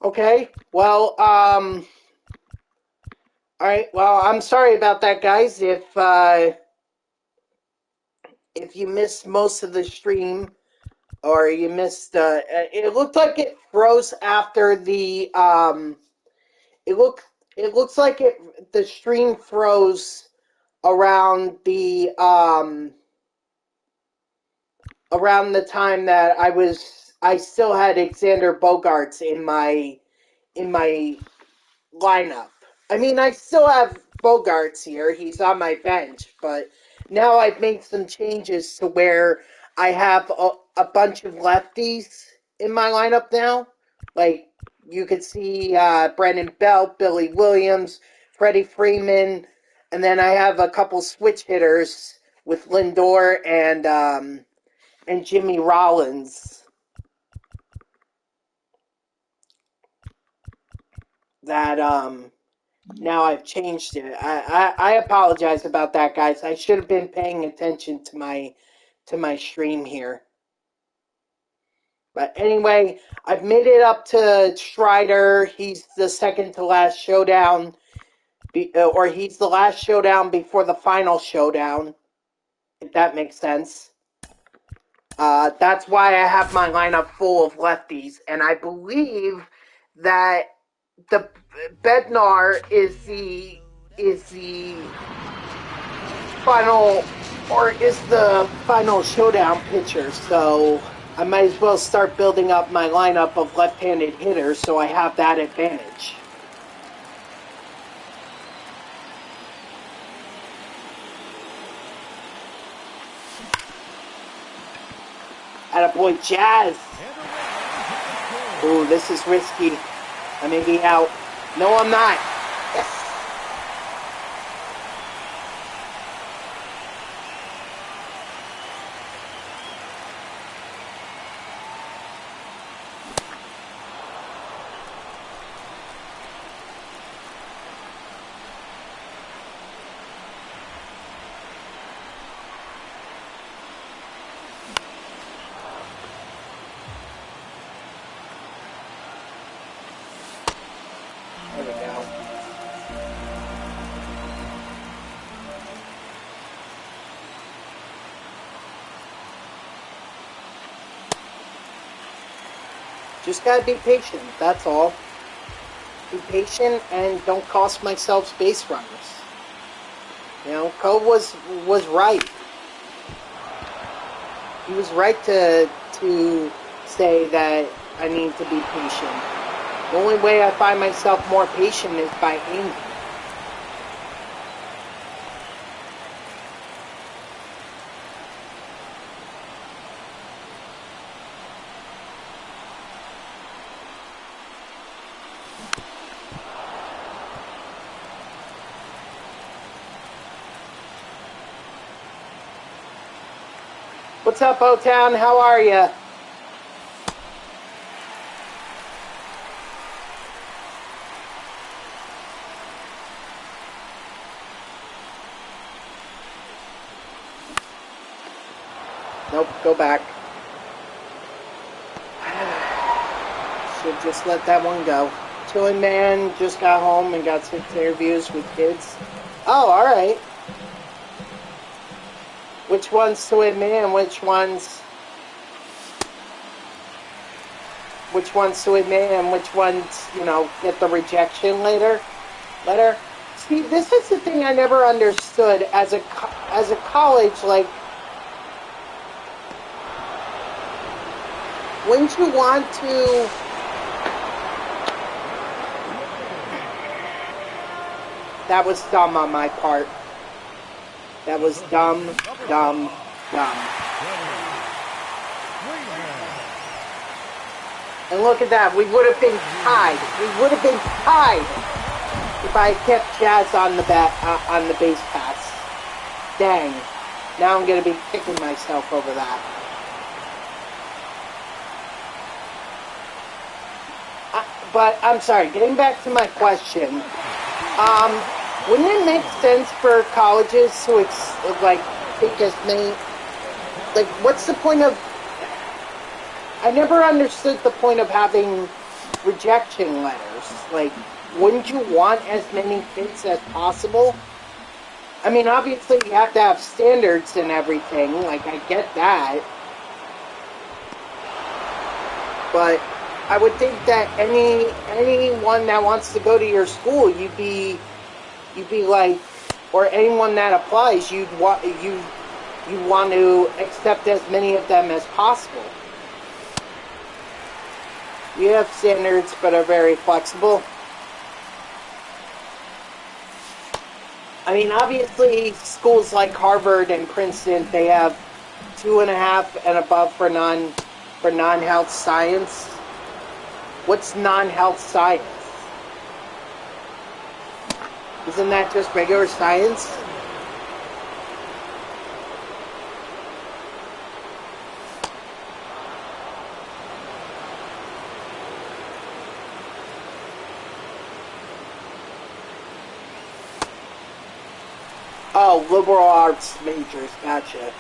Okay, well, alright, well, I'm sorry about that, guys. If you missed most of the stream, or you missed, it looked like it froze after it look, it looks like the stream froze around around the time that I still had Xander Bogaerts in my lineup. I mean, I still have Bogarts here. He's on my bench, but now I've made some changes to where I have a bunch of lefties in my lineup now. Like, you could see Brendan Belt, Billy Williams, Freddie Freeman, and then I have a couple switch hitters with Lindor and Jimmy Rollins that now I've changed it. I apologize about that, guys. I should have been paying attention to my stream here. But anyway, I've made it up to Strider. He's the second to last showdown, or he's the last showdown before the final showdown, if that makes sense. That's why I have my lineup full of lefties, and I believe that the Bednar is the final, or is the final showdown pitcher, so I might as well start building up my lineup of left-handed hitters so I have that advantage. Attaboy Jazz! Ooh, this is risky. I may be out. No, I'm not. Yes! There we go. Just gotta be patient, that's all. Be patient and don't cost myself base runners. You know, Cole was right. He was right to say that I need to be patient. The only way I find myself more patient is by aiming. What's up, O-Town? How are you? Nope, go back. Should just let that one go. Chilling man just got home and got 6 interviews with kids. Oh, alright. Which ones to admit and which ones to admit and which ones, you know, get the rejection letter. See, this is the thing I never understood as a college, like, wouldn't you want to that was dumb on my part. That was dumb. And look at that, we would have been tied. If I kept Jazz on the base pass. Dang. Now I'm gonna be kicking myself over that. But I'm sorry, getting back to my question. Wouldn't it make sense for colleges to take as many? What's the point of? I never understood the point of having rejection letters. Like, wouldn't you want as many kids as possible? I mean, obviously you have to have standards and everything. Like, I get that. But I would think that anyone that wants to go to your school, you'd be like, or anyone that applies, you want to accept as many of them as possible. We have standards, but are very flexible. I mean, obviously, schools like Harvard and Princeton, they have 2.5 and above for non-health science. What's non-health science? Isn't that just regular science? Oh, liberal arts majors, gotcha.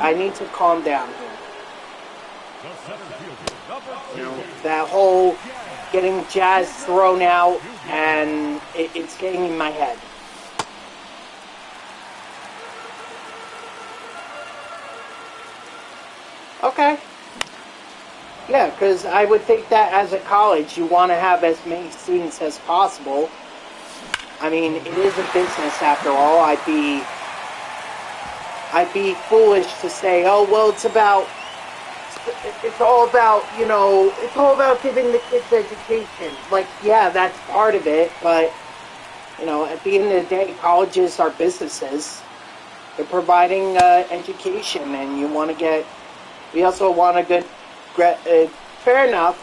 I need to calm down here. You know, that whole getting jazz thrown out, and it's getting in my head. Okay. Yeah, because I would think that as a college, you want to have as many students as possible. I mean, it is a business after all. I'd be foolish to say, oh, well, it's all about, you know, it's all about giving the kids education. Like, yeah, that's part of it, but, you know, at the end of the day, colleges are businesses. They're providing education, and we also want a good, fair enough.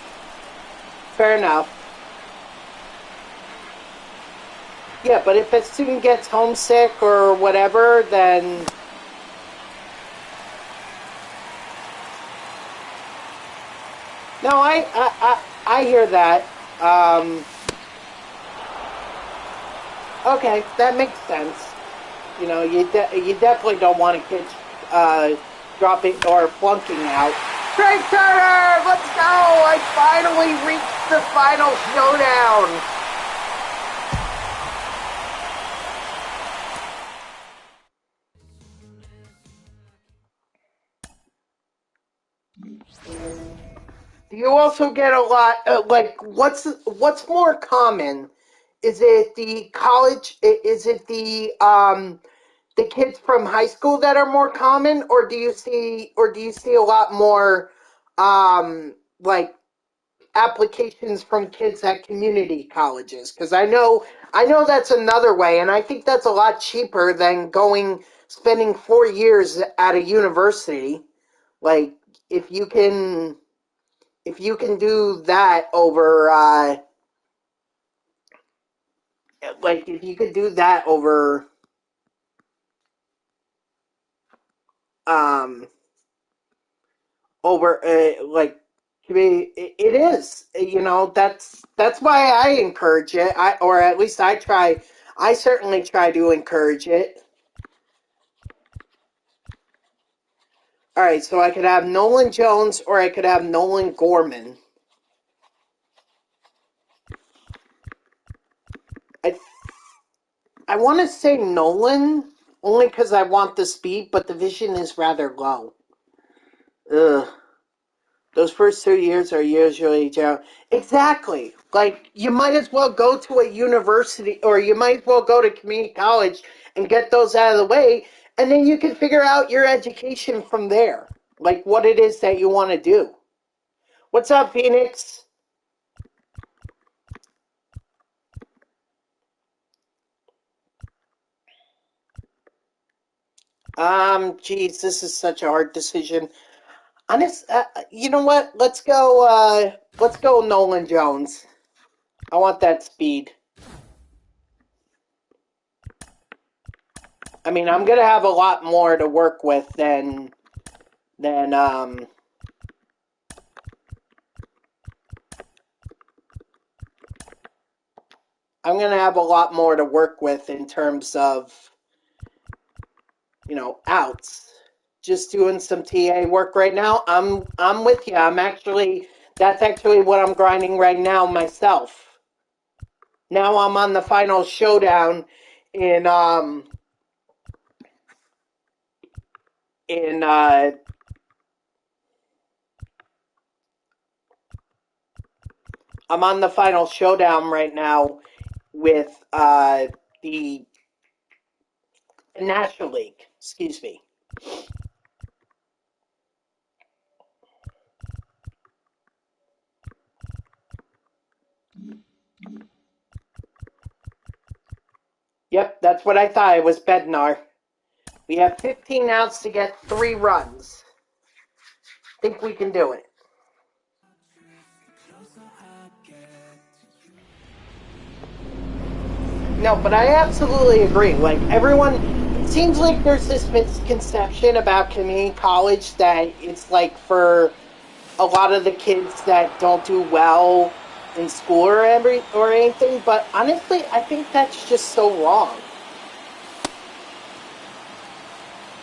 Yeah, but if a student gets homesick or whatever, then... No, I hear that. Okay, that makes sense. You know, you definitely don't want a kid dropping or flunking out. Trey Turner, let's go! I finally reached the final showdown. You also get a lot, like, what's more common? Is it the college, is it the kids from high school that are more common, or do you see a lot more, like, applications from kids at community colleges? Because I know that's another way, and I think that's a lot cheaper than spending 4 years at a university. Like, if you can do that over, like, if you could do that over, um, like, it is, you know, that's why I encourage it. Or at least I certainly try to encourage it. All right, so I could have Nolan Jones, or I could have Nolan Gorman. I want to say Nolan, only because I want the speed, but the vision is rather low. Ugh. Those first 2 years are usually down. Exactly. Like, you might as well go to a university, or you might as well go to community college and get those out of the way, and then you can figure out your education from there. Like, what it is that you want to do. What's up, Phoenix? Geez, this is such a hard decision. You know what? Let's go Nolan Jones. I want that speed. I mean, I'm gonna have a lot more to work with than I'm going to have a lot more to work with in terms of, outs. Just doing some TA work right now. I'm with you. That's actually what I'm grinding right now myself. Now I'm on the final showdown in in I'm on the final showdown right now with the National League. Excuse me. Yep, that's what I thought. It was Bednar. We have 15 outs to get 3 runs. Think we can do it. No, but I absolutely agree. Like, everyone, it seems like there's this misconception about community college that it's like for a lot of the kids that don't do well in school or anything, but honestly, I think that's just so wrong.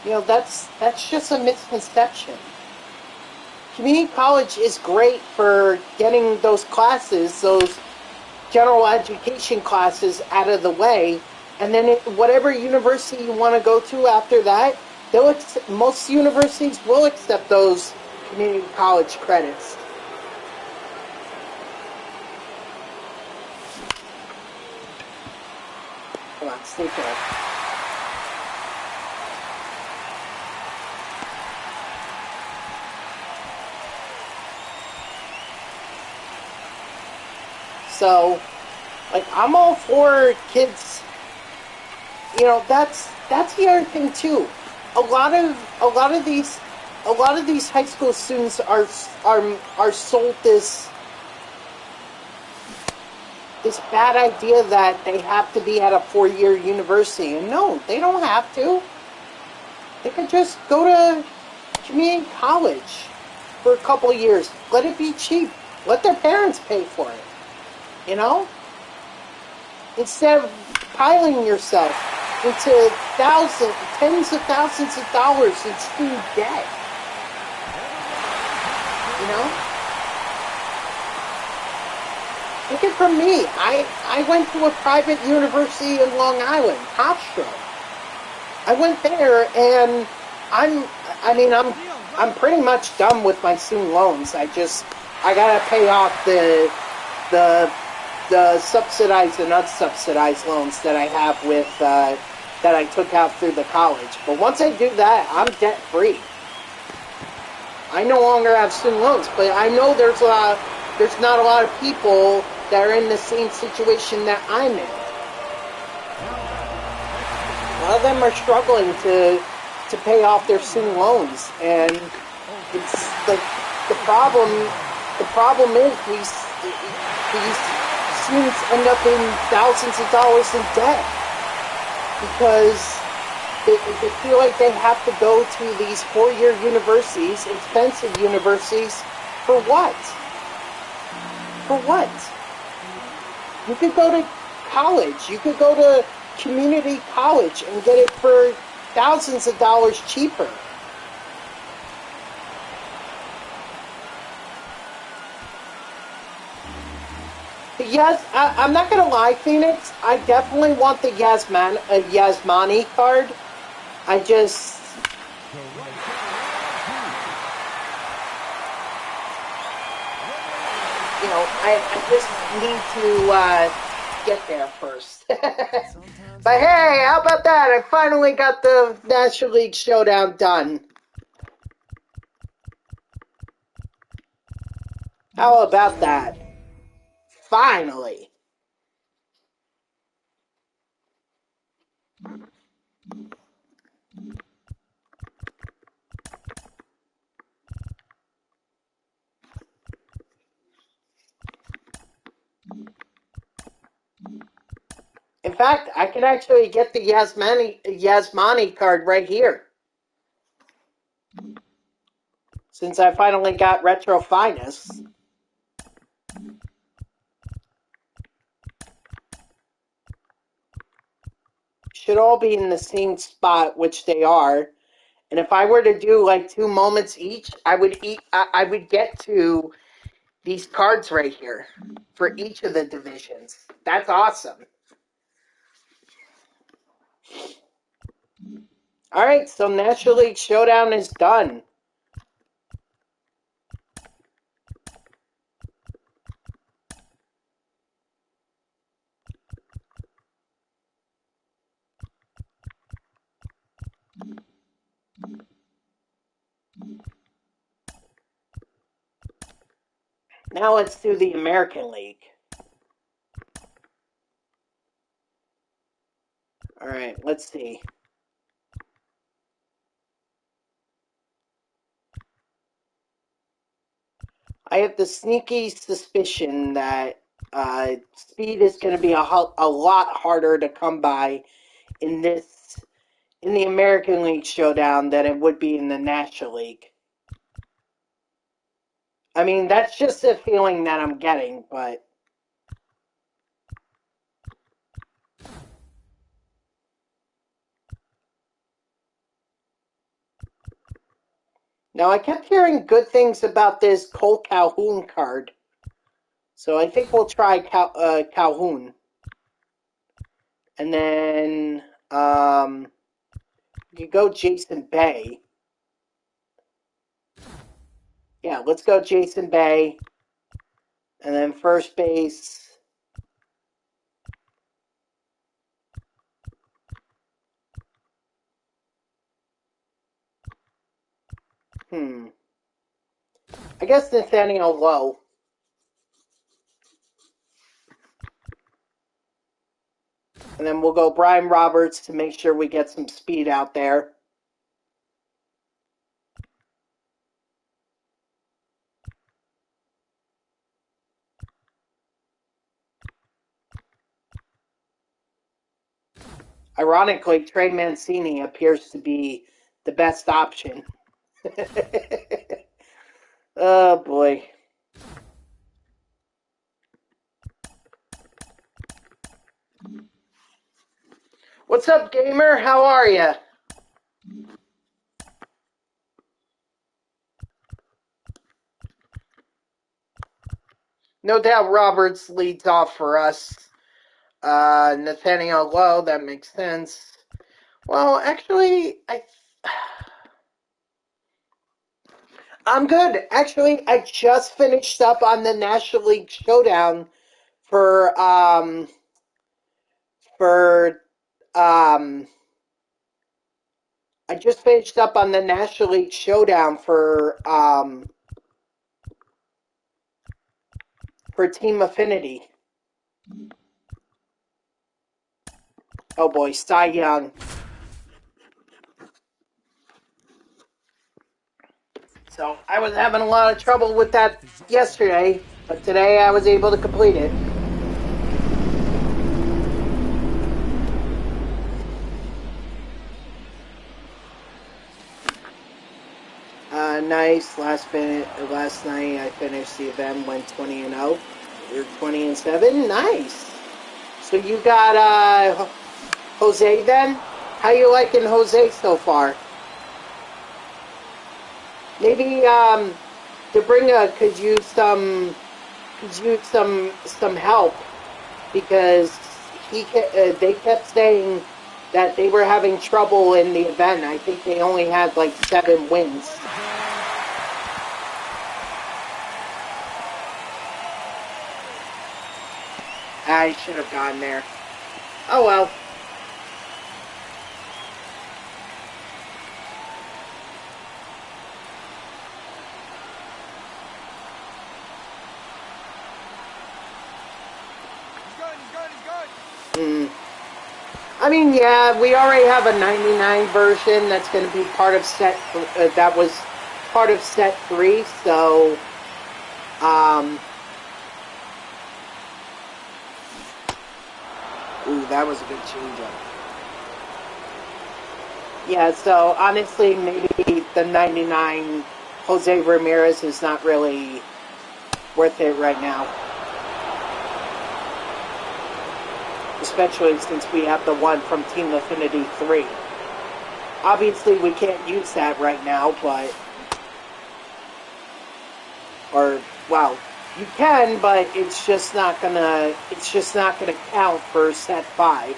That's just a misconception. Community college is great for getting those classes, those general education classes out of the way, and then whatever university you want to go to after that, most universities will accept those community college credits. Come on, stay there. So, like, I'm all for kids. That's the other thing too. A lot of these high school students are sold this bad idea that they have to be at a 4-year university, and no, they don't have to. They can just go to community college for a couple of years. Let it be cheap. Let their parents pay for it. Instead of piling yourself into tens of thousands of dollars in student debt. Take it from me. I went to a private university in Long Island, Hofstra. I went there, and I'm pretty much done with my student loans. I gotta pay off the subsidized and unsubsidized loans that I have with that I took out through the college. But once I do that, I'm debt free. I no longer have student loans, but I know there's not a lot of people that are in the same situation that I'm in. A lot of them are struggling to pay off their student loans, and it's like the problem is these students end up in thousands of dollars in debt because they feel like they have to go to these 4-year universities, expensive universities, for what? For what? You could go to college. You could go to community college and get it for thousands of dollars cheaper. Yes, I'm not going to lie, Phoenix. I definitely want the Yasmani card. I just... I just need to get there first. But hey, how about that? I finally got the National League Showdown done. How about that? Finally. In fact, I can actually get the Yasmani card right here. Since I finally got Retro Finest. should all be in the same spot, which they are. And if I were to do like 2 moments each, I would get to these cards right here for each of the divisions. That's awesome. All right, so National League Showdown is done. Now let's do the American League. All right, let's see. I have the sneaky suspicion that speed is going to be a lot harder to come by in the American League Showdown than it would be in the National League. I mean, that's just a feeling that I'm getting, but... Now, I kept hearing good things about this Cole Calhoun card. So I think we'll try Calhoun. And then, you go Jason Bay. Yeah, let's go Jason Bay. And then first base... I guess Nathaniel Lowe. And then we'll go Brian Roberts to make sure we get some speed out there. Ironically, Trey Mancini appears to be the best option. Oh, boy. What's up, gamer? How are you? No doubt Roberts leads off for us. Nathaniel Lowe, that makes sense. Well, actually, I'm good. Actually, I just finished up on the National League Showdown for I just finished up on the National League Showdown for Team Affinity. Oh boy, Cy Young. So I was having a lot of trouble with that yesterday, but today I was able to complete it. Nice. Last night I finished the event, went 20-0. You're 20-7. Nice. So you got Jose then? How you liking Jose so far? Maybe Dabringa could use some help, because they kept saying that they were having trouble in the event. I think they only had like 7 wins. I should have gone there. Oh well. I mean, yeah, we already have a 99 version that's going to be part of set. That was part of set 3. So, ooh, that was a good changeup. Yeah, so honestly, maybe the 99 Jose Ramirez is not really worth it right now. especially since we have the one from Team Affinity 3. Obviously, we can't use that right now, but... Or, well, you can, but it's just not gonna count for set 5.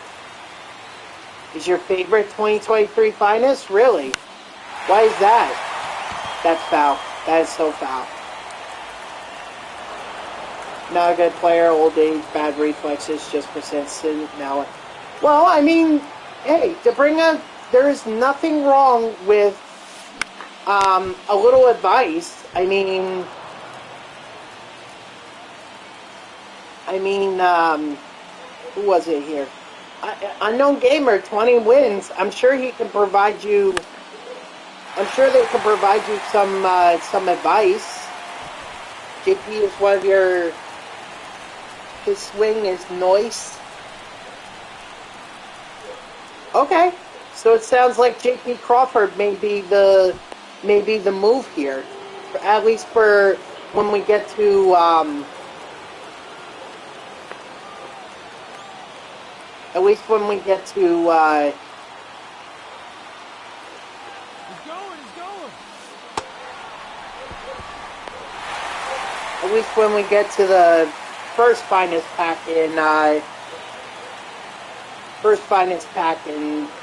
Is your favorite 2023 finest? Really? Why is that? That's foul. That is so foul. Not a good player, old age, bad reflexes, just persistent. Now, well, I mean, hey, to bring up, there is nothing wrong with a little advice. I mean, who was it here? Unknown Gamer, 20 wins. I'm sure he can provide you. I'm sure they can provide you some advice. JP is one of your. His swing is nice. Okay, so it sounds like JP Crawford may be the move here, at least for when we get to At least when we get to, He's going. At least when we get to the first finest pack in,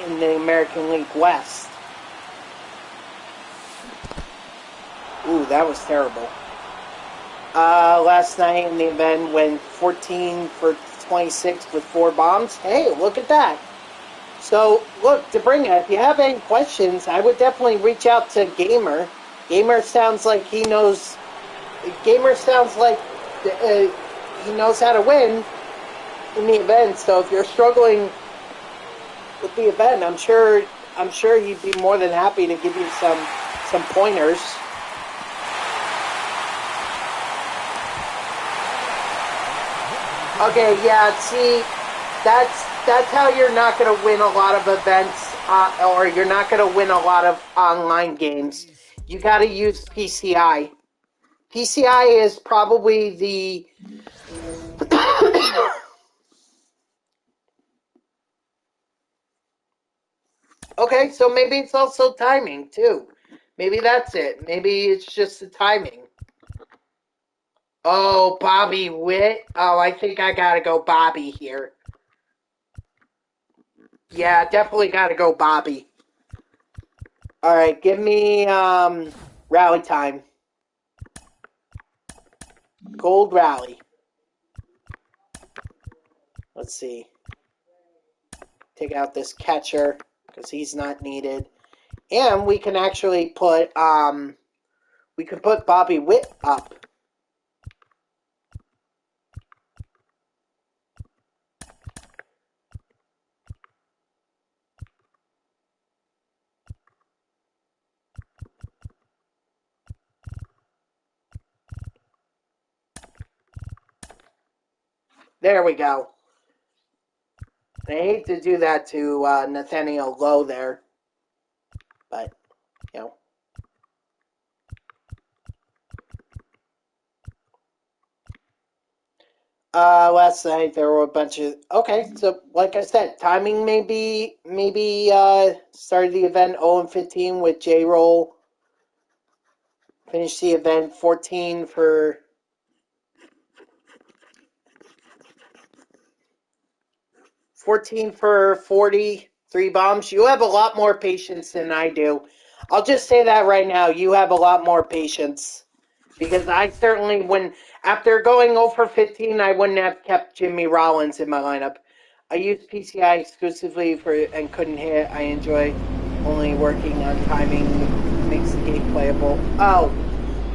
in the American League West. Ooh, that was terrible. Last night in the event went 14 for 26 with 4 bombs. Hey, look at that. So, look, Debringa, if you have any questions, I would definitely reach out to Gamer. Gamer sounds like he knows... Gamer sounds like he knows how to win in the event, so if you're struggling with the event, I'm sure he'd be more than happy to give you some pointers. Okay, yeah, see, that's how you're not going to win a lot of events, or you're not going to win a lot of online games. You got to use PCI. PCI is probably the... Okay, so maybe it's also timing, too. Maybe that's it. Maybe it's just the timing. Oh, Bobby Witt. Oh, I think I gotta go Bobby here. Yeah, definitely gotta go Bobby. Alright, give me, rally time. Gold rally. Let's see. Take out this catcher, because he's not needed. And we can actually put, we can put Bobby Witt up. There we go. I hate to do that to Nathaniel Lowe there. But, you know. Last night there were a bunch of... Okay, so like I said, timing maybe started the event 0-15 with J-Roll. Finished the event 14 for... 14 for 40, 3 bombs. You have a lot more patience than I do. I'll just say that right now. You have a lot more patience. Because I certainly wouldn't... After going 0 for 15, I wouldn't have kept Jimmy Rollins in my lineup. I used PCI exclusively and couldn't hit. I enjoy only working on timing. Makes the game playable. Oh.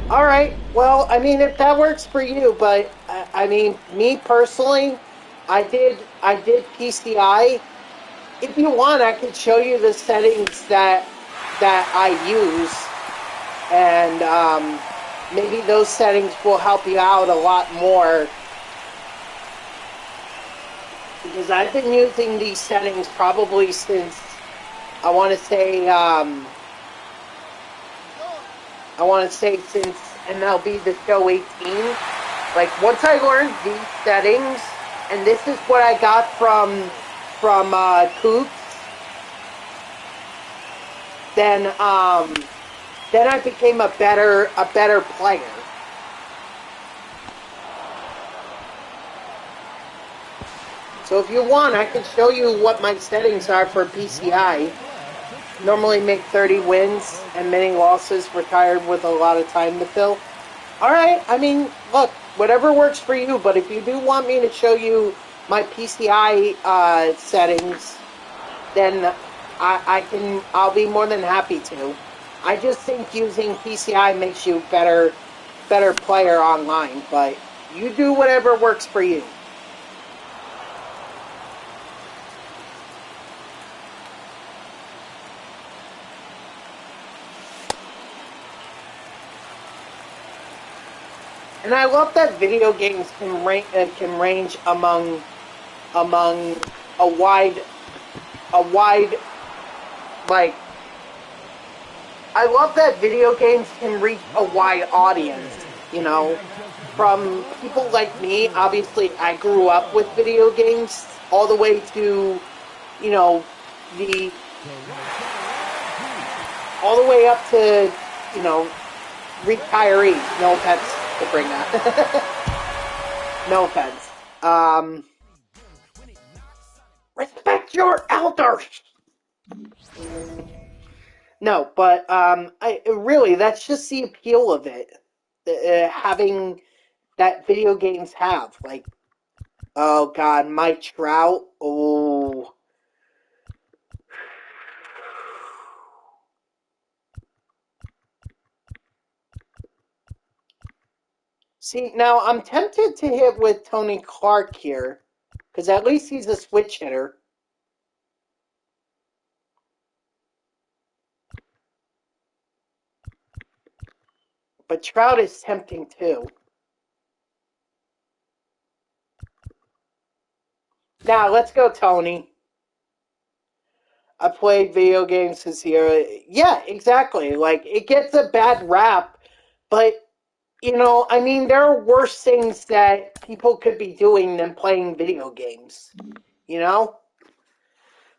Alright. Well, I mean, if that works for you, but, I mean, me personally... I did PCI. If you want, I could show you the settings that I use, and maybe those settings will help you out a lot more. Because I've been using these settings probably since I want to say since MLB The Show 18. Like once I learned these settings. and this is what I got from Coops, then I became a better player. So if you want, I can show you what my settings are for PCI. Normally make 30 wins and many losses, retired with a lot of time to fill. Alright, I mean, look, whatever works for you, but if you do want me to show you my PCI settings, then I'll be more than happy to. I just think using PCI makes you better player online, but you do whatever works for you. And I love that video games can range among a wide, like, I love that video games can reach a wide audience, you know, from people like me. Obviously, I grew up with video games, all the way to, you know, all the way up to, you know, retirees. No offense to bring that. No offense. Respect your elders! No, but really, that's just the appeal of it. Having that video games have. Like, oh god, Mike Trout. Oh. See, now I'm tempted to hit with Tony Clark here, because at least he's a switch hitter. But Trout is tempting too. Now, let's go, Tony. I played video games since here. Yeah, exactly. Like, it gets a bad rap, but, you know, I mean, there are worse things that people could be doing than playing video games. You know?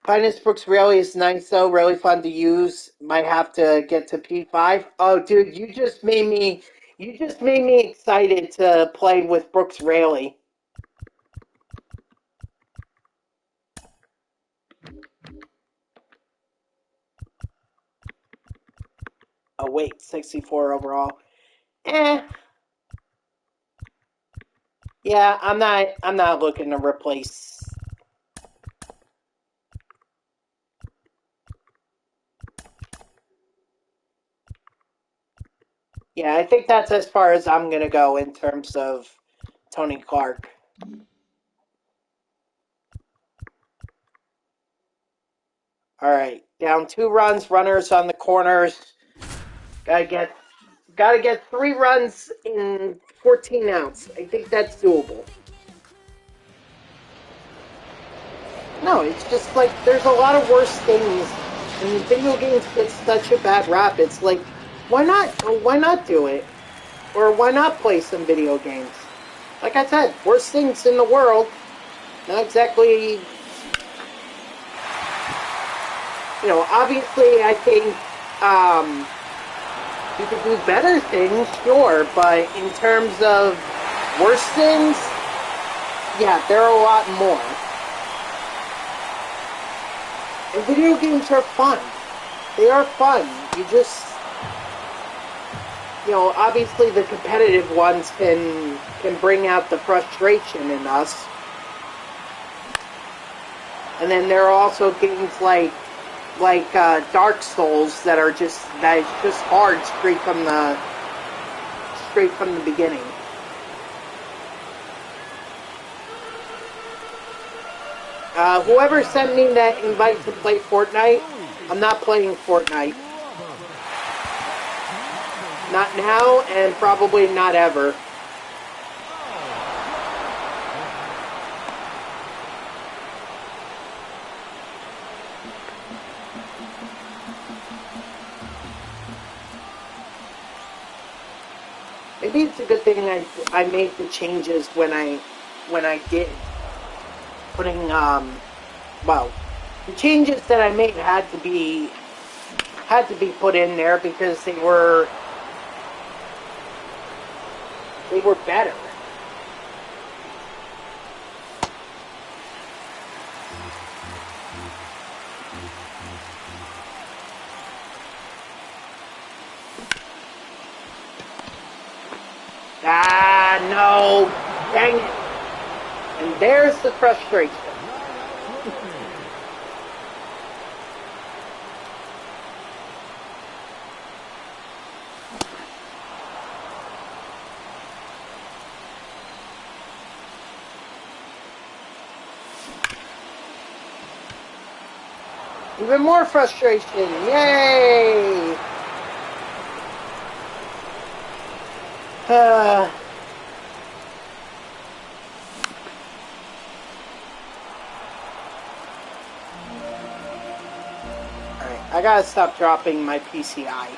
Pinus Brooks really is nice, though. Really fun to use. Might have to get to P5. Oh, dude, you just made me excited to play with Brooks Raley. Oh, wait, 64 overall. Yeah, I'm not looking to replace. Yeah, I think that's as far as I'm gonna go in terms of Tony Clark. Alright, down 2 runs, runners on the corners. Gotta get 3 runs in 14 outs. I think that's doable. No, it's just like there's a lot of worse things, and video games get such a bad rap. It's like, why not do it? Or why not play some video games? Like I said, worst things in the world. Not exactly, you know, obviously I think you could do better things, sure, but in terms of worse things, yeah, there are a lot more. And video games are fun. They are fun. You just, you know, obviously the competitive ones can bring out the frustration in us. And then there are also games like Dark Souls that is just hard straight from the beginning. Whoever sent me that invite to play Fortnite, I'm not playing Fortnite. Not now, and probably not ever. Maybe it's a good thing I made the changes when I did. putting, well, the changes that I made had to be put in there because they were better. Ah, no, dang it. And there's the frustration. Even more frustration. Yay! Alright, I gotta stop dropping my PCI.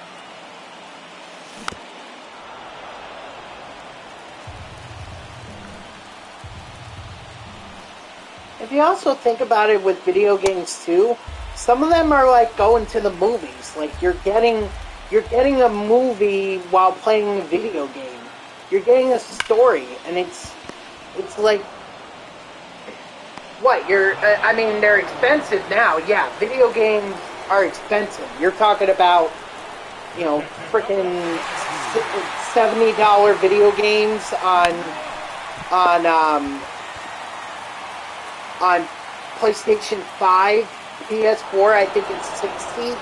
If you also think about it with video games too, some of them are like going to the movies. Like you're getting a movie while playing a video game. You're getting a story, and it's like what I mean, they're expensive now. Yeah, video games are expensive. You're talking about, you know, freaking $70 video games on PlayStation 5, PS4. I think it's 60.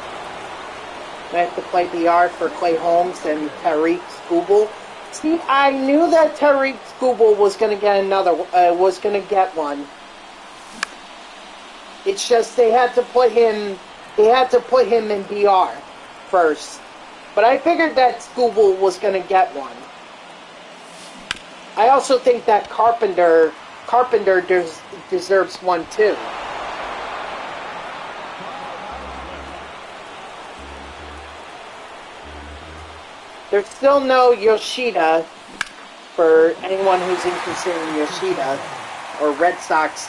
I have to play VR for Clay Holmes and Tariq Skubal. See, I knew that Tariq Skubal was going to get one. It's just they had to put him in VR first. But I figured that Skubal was going to get one. I also think that Carpenter deserves one too. There's still no Yoshida for anyone who's interested in Yoshida or Red Sox,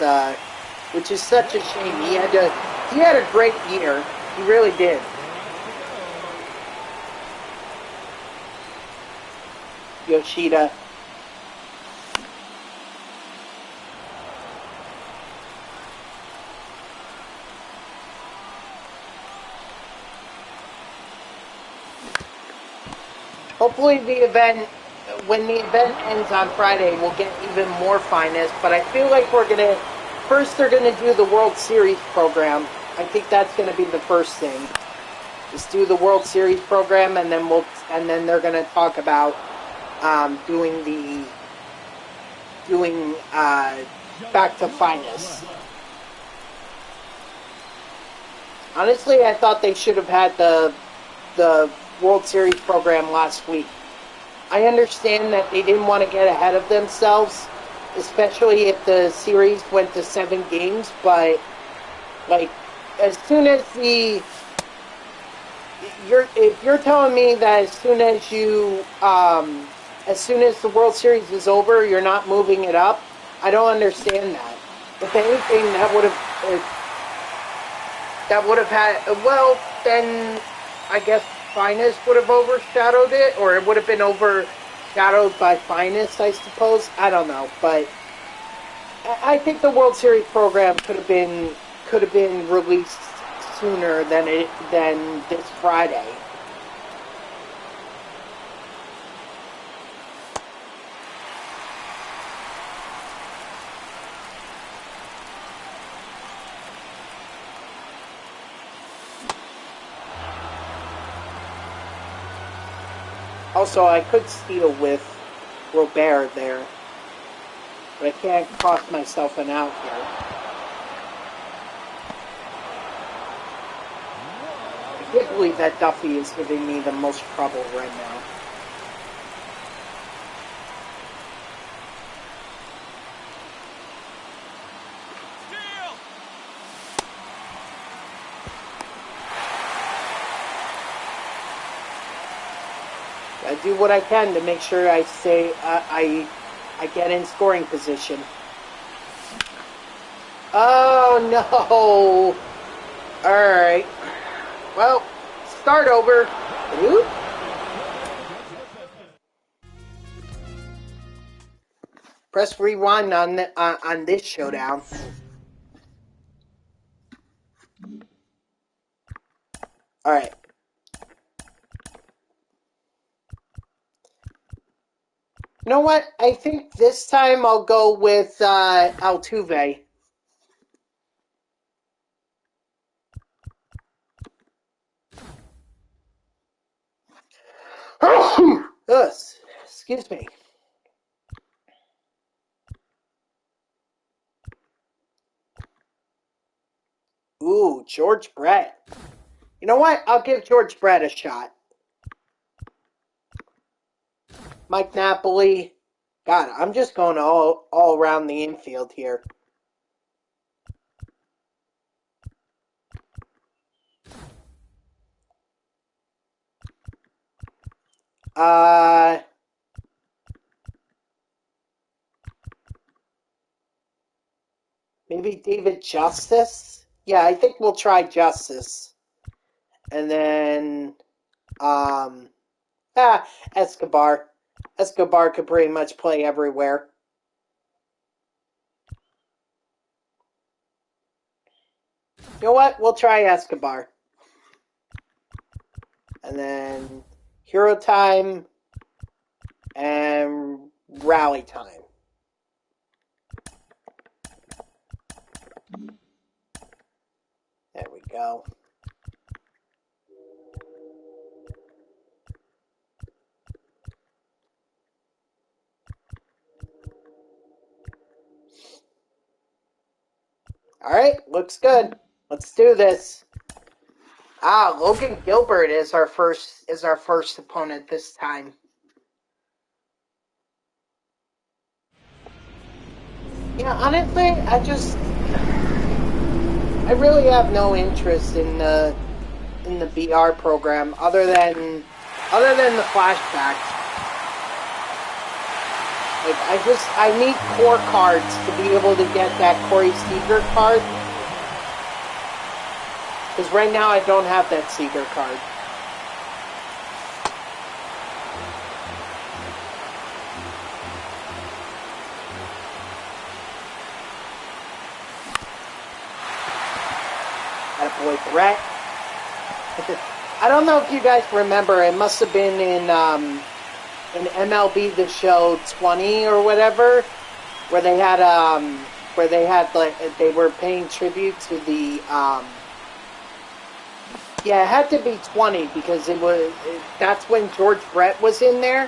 which is such a shame. He had a great year. He really did. Yoshida. Hopefully when the event ends on Friday, we'll get even more finest. But I feel like first they're gonna do the World Series program. I think that's gonna be the first thing. Just do the World Series program, and then they're gonna talk about doing back to finest. Honestly, I thought they should have had the World Series program last week. I understand that they didn't want to get ahead of themselves, especially if the series went to 7 games, but like as soon as if you're telling me that as soon as the World Series is over, you're not moving it up, I don't understand that. If anything, that would have had, well, then I guess Finest would have overshadowed it, or it would have been overshadowed by Finest, I suppose. I don't know, but I think the World Series program could have been released sooner than this Friday. Also, I could steal with Robert there, but I can't cost myself an out here. I can't believe that Duffy is giving me the most trouble right now. I do what I can to make sure I stay, I get in scoring position. Oh, no. All right. Well, start over. Oop. Press rewind on this showdown. All right. You know what? I think this time I'll go with Altuve. Ugh, excuse me. Ooh, George Brett. You know what? I'll give George Brett a shot. Mike Napoli. God, I'm just going all around the infield here. Maybe David Justice? Yeah, I think we'll try Justice. And then, Escobar. Escobar could pretty much play everywhere. You know what? We'll try Escobar. And then Hero Time and Rally Time. There we go. All right, looks good. Let's do this. Logan Gilbert is our first opponent this time. Yeah, honestly, I really have no interest in the BR program other than the flashbacks. Like I need core cards to be able to get that Corey Seager card. Because right now I don't have that Seager card. Attaboy Brett. I don't know if you guys remember, it must have been in MLB The Show 20 or whatever, where they had like they were paying tribute to the yeah, it had to be 20 because that's when George Brett was in there,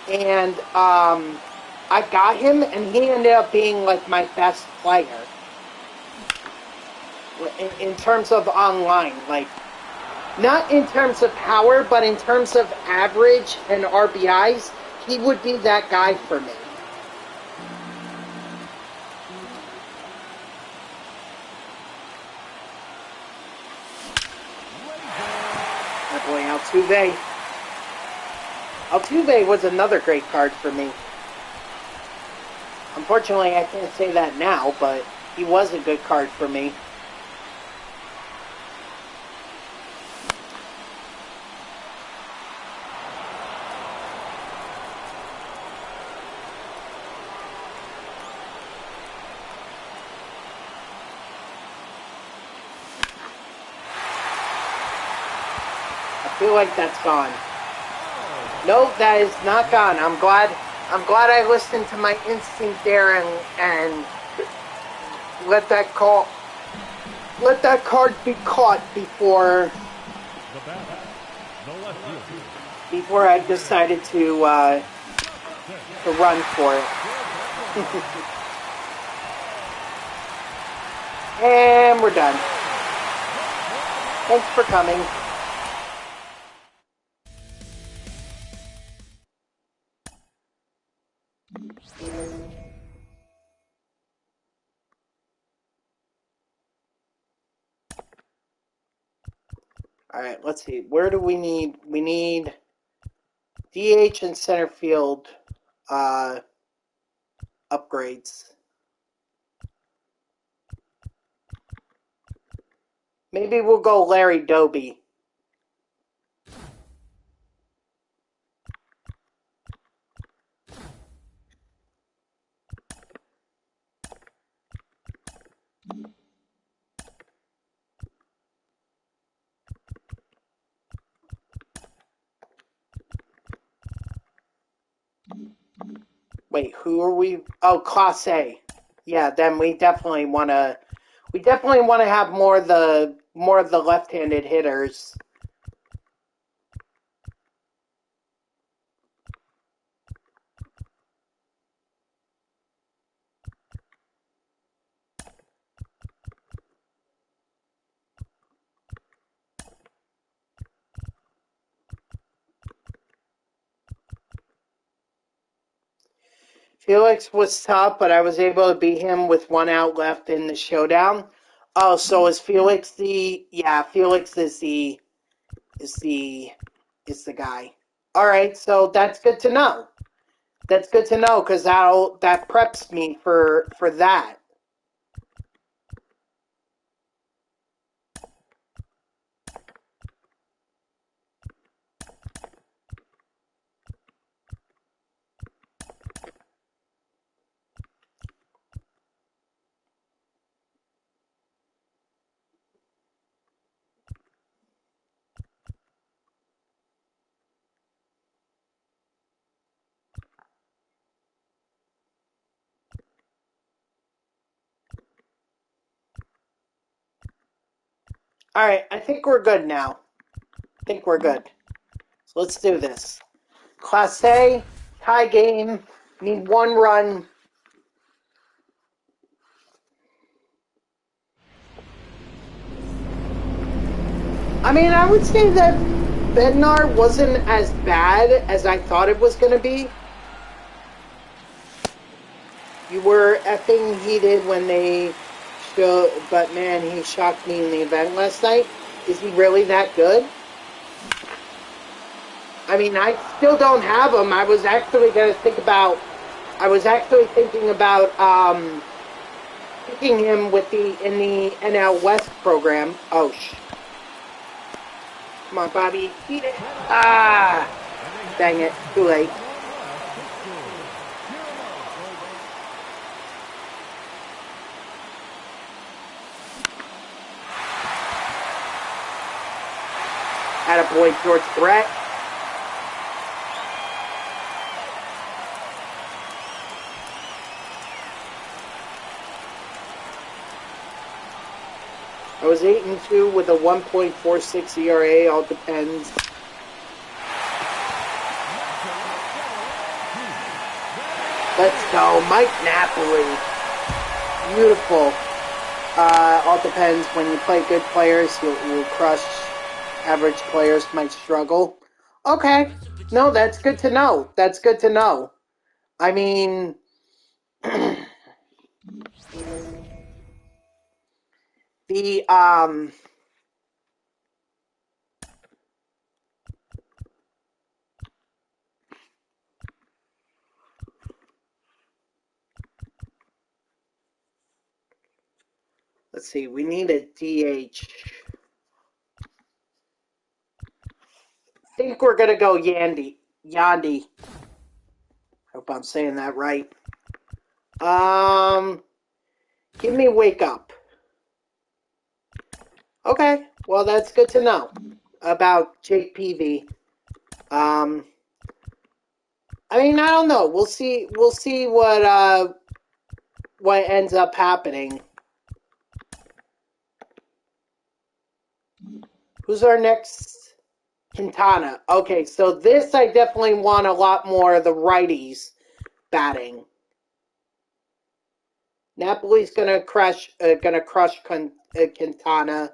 and I got him, and he ended up being like my best player in terms of online, like not in terms of power, but in terms of average and RBIs, he would be that guy for me. My boy Altuve. Altuve was another great card for me. Unfortunately, I can't say that now, but he was a good card for me. I feel like that's gone. Nope, that is not gone. I'm glad I listened to my instinct there and let that card be caught before I decided to run for it. And we're done. Thanks for coming. All right, let's see. Where do we need? We need DH and center field upgrades. Maybe we'll go Larry Doby. Wait, who are we? Oh, Class A. Yeah, then we definitely want to. We definitely want to have more of the left-handed hitters. Felix was tough, but I was able to beat him with 1 out left in the showdown. Oh, so is Felix the? Yeah, Felix is the guy. All right, so that's good to know. That's good to know because that preps me for that. All right, I think we're good now. I think we're good. So let's do this. Class A, tie game. Need 1 run. I mean, I would say that Bednar wasn't as bad as I thought it was going to be. You were effing heated when they showed, but man, he shocked me in the event last night. Is he really that good? I mean, I still don't have him. I was actually thinking about picking him in the NL West program. Oh, come on, Bobby, eat it. Ah, dang it, too late. Attaboy, George Brett. I was 8-2 with a 1.46 ERA. All depends. Let's go, Mike Napoli. Beautiful. All depends. When you play good players, you'll crush. Average players might struggle. Okay. No, that's good to know. That's good to know. I mean, the let's see. We need a DH. I think we're gonna go Yandy. Hope I'm saying that right. Give me Wake Up. Okay, well that's good to know about Jake Peavy. I mean, I don't know. We'll see. We'll see what ends up happening. Who's our next? Quintana. Okay, so this I definitely want a lot more of the righties batting. Napoli's gonna crush Quintana.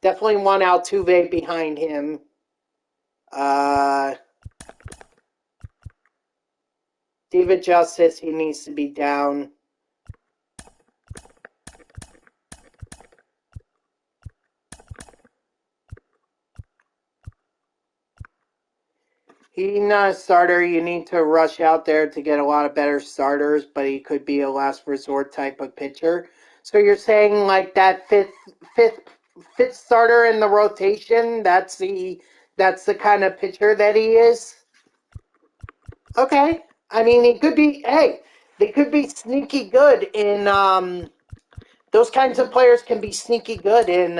Definitely want Altuve behind him. David Justice, he needs to be down. He's not a starter. You need to rush out there to get a lot of better starters, but he could be a last resort type of pitcher. So you're saying like that fifth fifth starter in the rotation? That's the kind of pitcher that he is. Okay. I mean, he could be. Hey, they could be sneaky good in. Those kinds of players can be sneaky good in.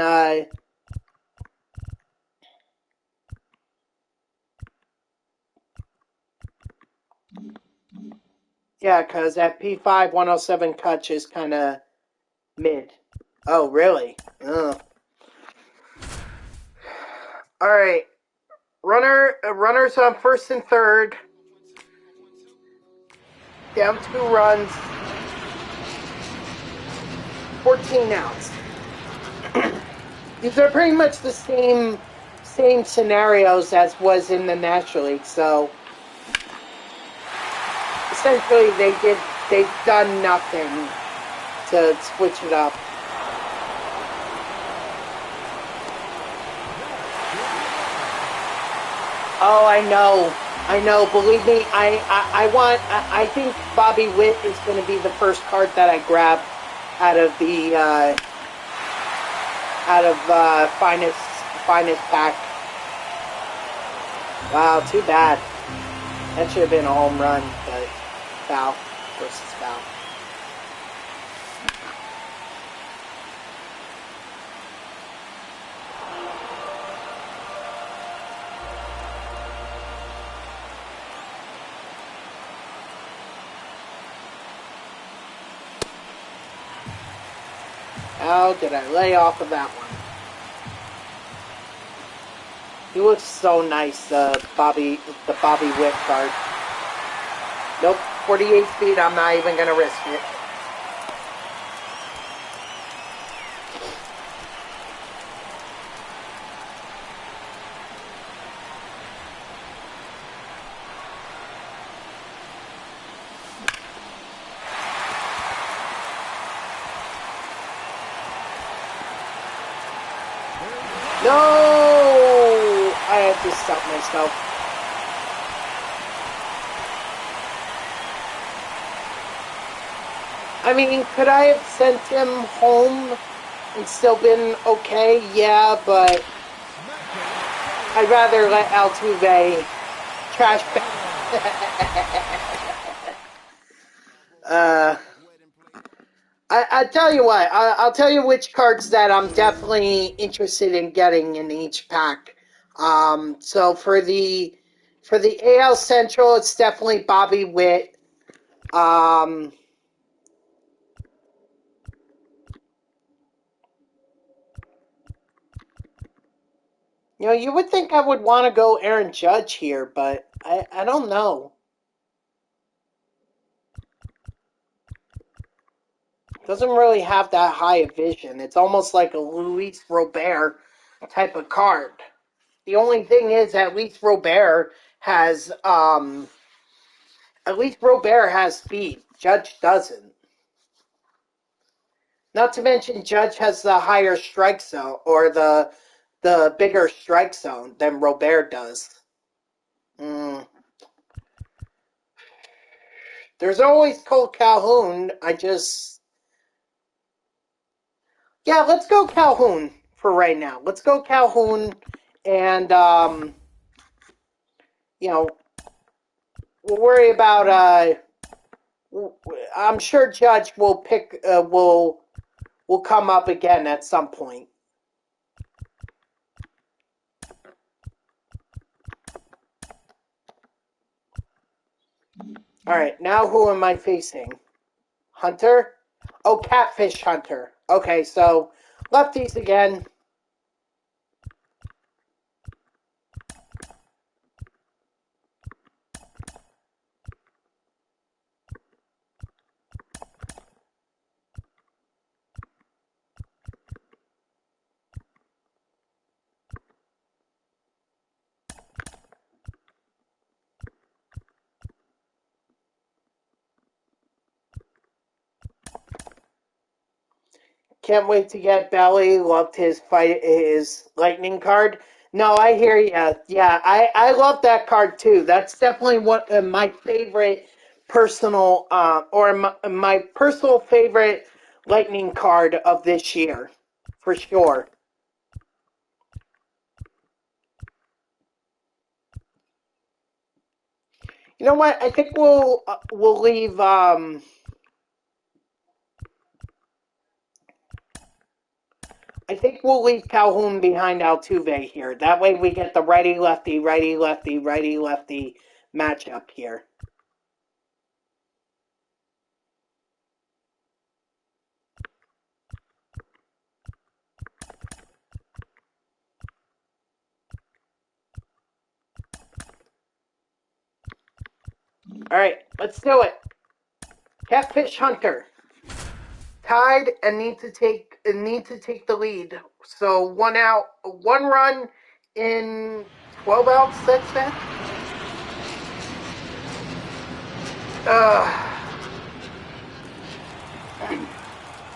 Yeah, because that P5 107 Kutch is kind of mid. Oh, really? Ugh. All right. Runners on first and third. Down 2 runs. 14 outs. These are pretty much the same scenarios as was in the National League. So essentially, they've done nothing to switch it up. Oh, I know. Believe me, I think Bobby Witt is going to be the first card that I grab out of the finest pack. Wow, too bad. That should have been a home run, but foul versus foul. How did I lay off of that one? He looks so nice, the Bobby Witt card. Nope, 48 speed, I'm not even going to risk it. No! I have to stop myself. I mean, could I have sent him home and still been okay? Yeah, but I'd rather let Altuve trash bag. I tell you what, I'll tell you which cards that I'm definitely interested in getting in each pack. So for the AL Central, it's definitely Bobby Witt. You would think I would want to go Aaron Judge here, but I don't know. Doesn't really have that high a vision. It's almost like a Luis Robert type of card. The only thing is, has at least Robert has speed. Judge doesn't. Not to mention, Judge has the higher strike zone or the bigger strike zone than Robert does. Mm. There's always Cole Calhoun. Yeah, let's go Calhoun for right now. Let's go Calhoun, and we'll worry about. I'm sure Judge will come up again at some point. All right, now who am I facing? Hunter? Oh, Catfish Hunter. Okay, so lefties again. Can't wait to get Belly. Loved his lightning card. No, I hear you. Yeah, I love that card too. That's definitely one of my favorite personal, or my personal favorite lightning card of this year, for sure. You know what? I think we'll leave. I think we'll leave Calhoun behind Altuve here. That way we get the righty-lefty, righty-lefty, righty-lefty matchup here. All right, let's do it. Catfish Hunter tied and need to take the lead. So 1 out, 1 run in 12 outs. That's that.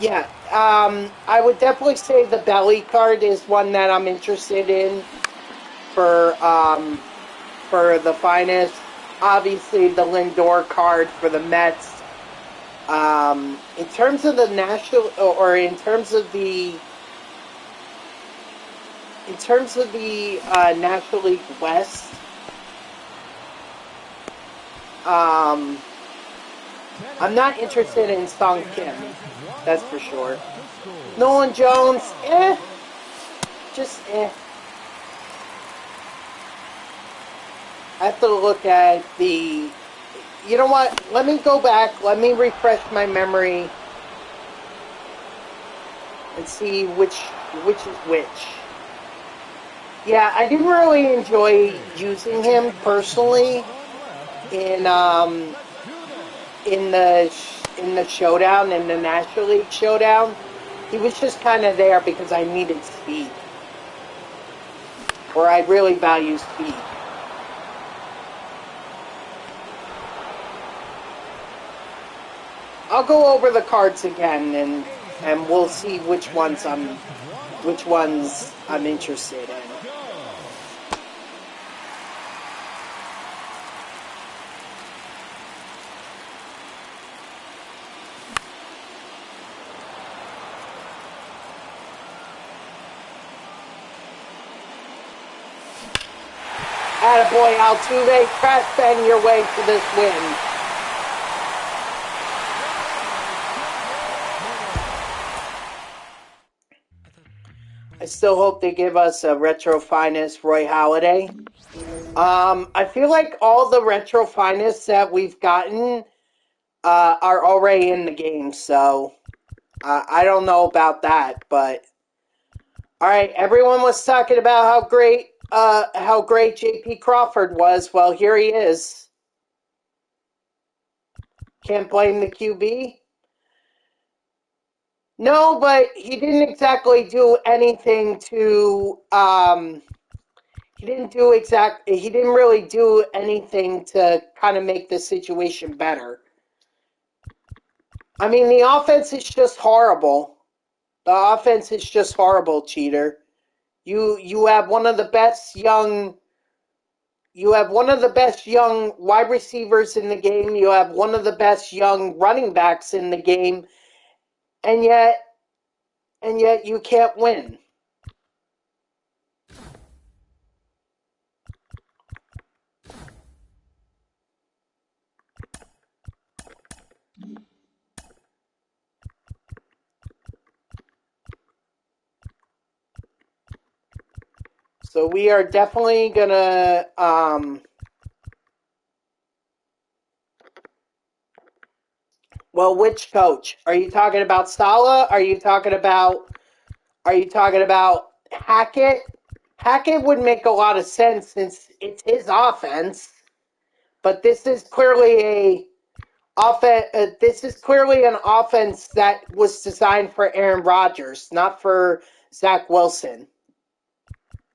Yeah, I would definitely say the belly card is one that I'm interested in for the finest. Obviously, the Lindor card for the Mets. In terms of the national, or in terms of the National League West, I'm not interested in Sung Kim. That's for sure. Nolan Jones, just eh. I have to look at the. You know what? Let me go back. Let me refresh my memory and see which is which. Yeah, I didn't really enjoy using him personally in the showdown, in the National League showdown. He was just kind of there because I needed speed, or I really value speed. I'll go over the cards again, and we'll see which ones I'm interested in. Attaboy, Altuve, crash bang your way to this win. I still hope they give us a retro finest Roy Halladay. I feel like all the retro finest that we've gotten are already in the game, so I don't know about that, but all right. Everyone was talking about how great J.P. Crawford was. Well, here he is. Can't blame the QB. No, but he didn't exactly do anything to. He didn't really do anything to kind of make the situation better. I mean, the offense is just horrible. The offense is just horrible, cheater. You have one of the best young wide receivers in the game. You have one of the best young running backs in the game, and yet you can't win. So we are definitely gonna well, which coach? Are you talking about Sala? Are you talking about Hackett? Hackett would make a lot of sense since it's his offense, but this is clearly an offense that was designed for Aaron Rodgers, not for Zach Wilson.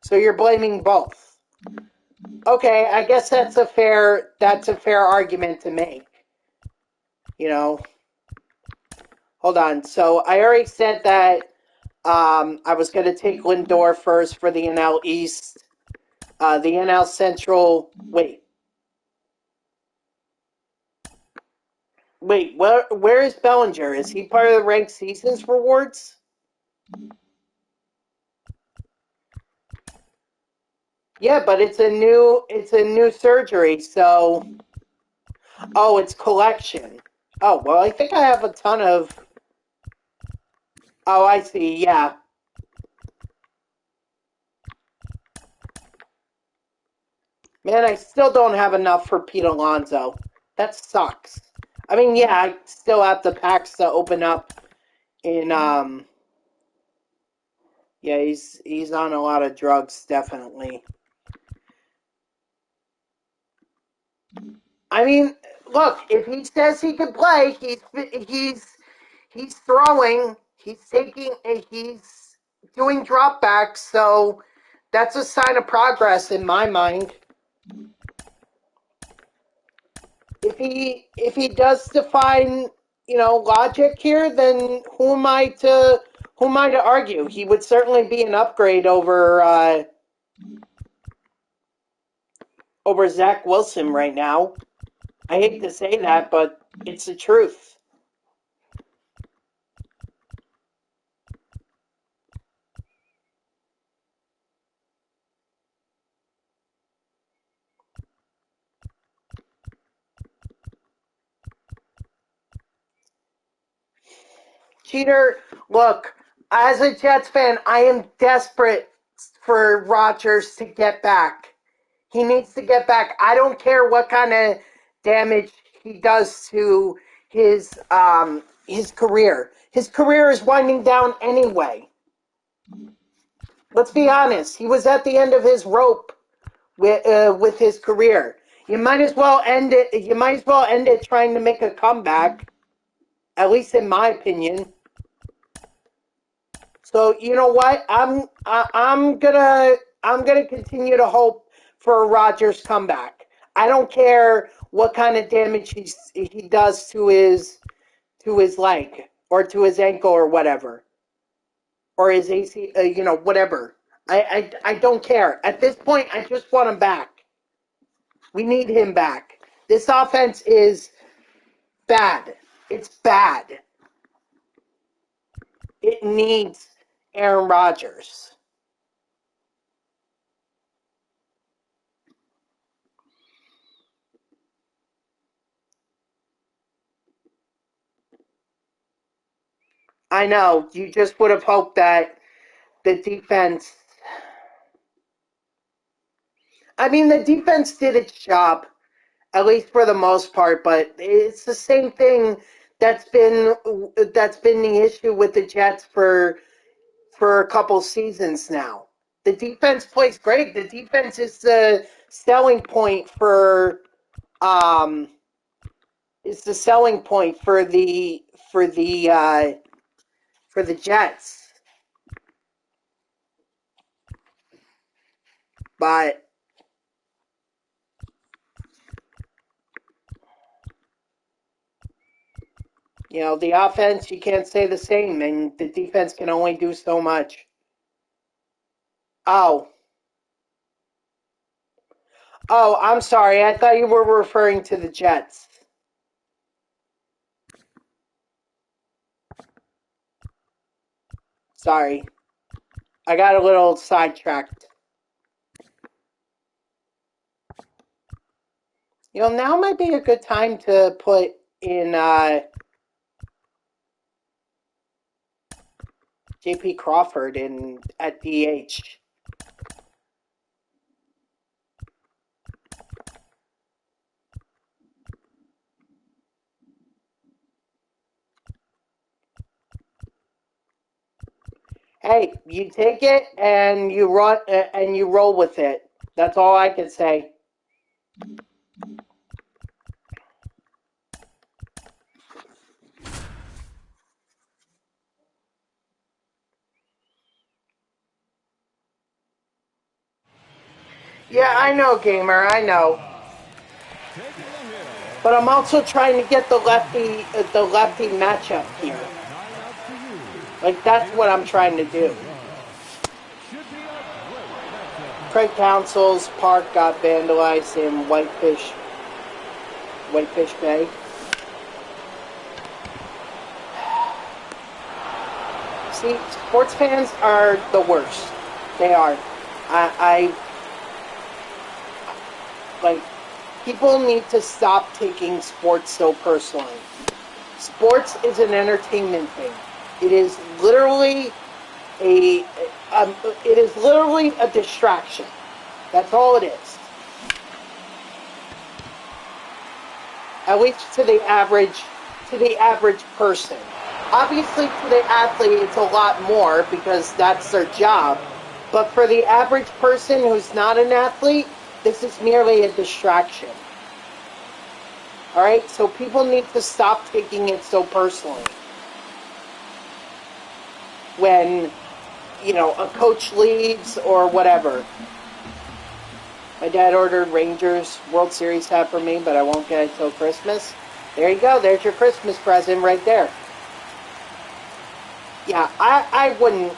So you're blaming both. Okay, I guess that's a fair argument to make. You know. Hold on. So I already said that I was going to take Lindor first for the NL East. The NL Central. Wait. Wait, where is Bellinger? Is he part of the ranked seasons rewards? Yeah, but it's a new surgery, so oh, it's collection. Oh, well, I think I have a ton of. Oh, I see. Yeah. Man, I still don't have enough for Pete Alonso. That sucks. I mean, yeah, I still have the packs to open up in yeah, he's on a lot of drugs, definitely. I mean, look, if he says he can play, he's throwing, he's doing dropbacks, so that's a sign of progress in my mind. If he does define, logic here, then who am I to argue? He would certainly be an upgrade over Zach Wilson right now. I hate to say that, but it's the truth. Cheater, look, as a Jets fan, I am desperate for Rodgers to get back. He needs to get back. I don't care what kind of damage he does to his career. His career is winding down anyway. Let's be honest. He was at the end of his rope with his career. You might as well end it. You might as well end it trying to make a comeback. At least in my opinion. So you know what? I'm gonna continue to hope for a Rodgers comeback. I don't care what kind of damage he does to his leg or to his ankle or whatever, or his AC, whatever. I don't care. At this point, I just want him back. We need him back. This offense is bad. It's bad. It needs Aaron Rodgers. I know. You just would have hoped that the defense. I mean, the defense did its job, at least for the most part. But it's the same thing that's been the issue with the Jets for a couple seasons now. The defense plays great. The defense is the selling point um for the Jets. But the offense, you can't say the same, and the defense can only do so much. Oh, I'm sorry. I thought you were referring to the Jets. Sorry. I got a little sidetracked. Now might be a good time to put in JP Crawford in at DH. Hey, you take it and you run and you roll with it. That's all I can say. Yeah, I know, gamer. I know. But I'm also trying to get the lefty matchup here. Like that's what I'm trying to do. Craig Council's park got vandalized in Whitefish Bay. See, sports fans are the worst. They are. I like people need to stop taking sports so personally. Sports is an entertainment thing. It is literally a it is literally a distraction. That's all it is. At least to the average person. Obviously, to the athlete, it's a lot more because that's their job. But for the average person who's not an athlete, this is merely a distraction. All right, so people need to stop taking it so personally. When, a coach leaves or whatever. My dad ordered Rangers World Series hat for me, but I won't get it till Christmas. There you go. There's your Christmas present right there. Yeah, I wouldn't,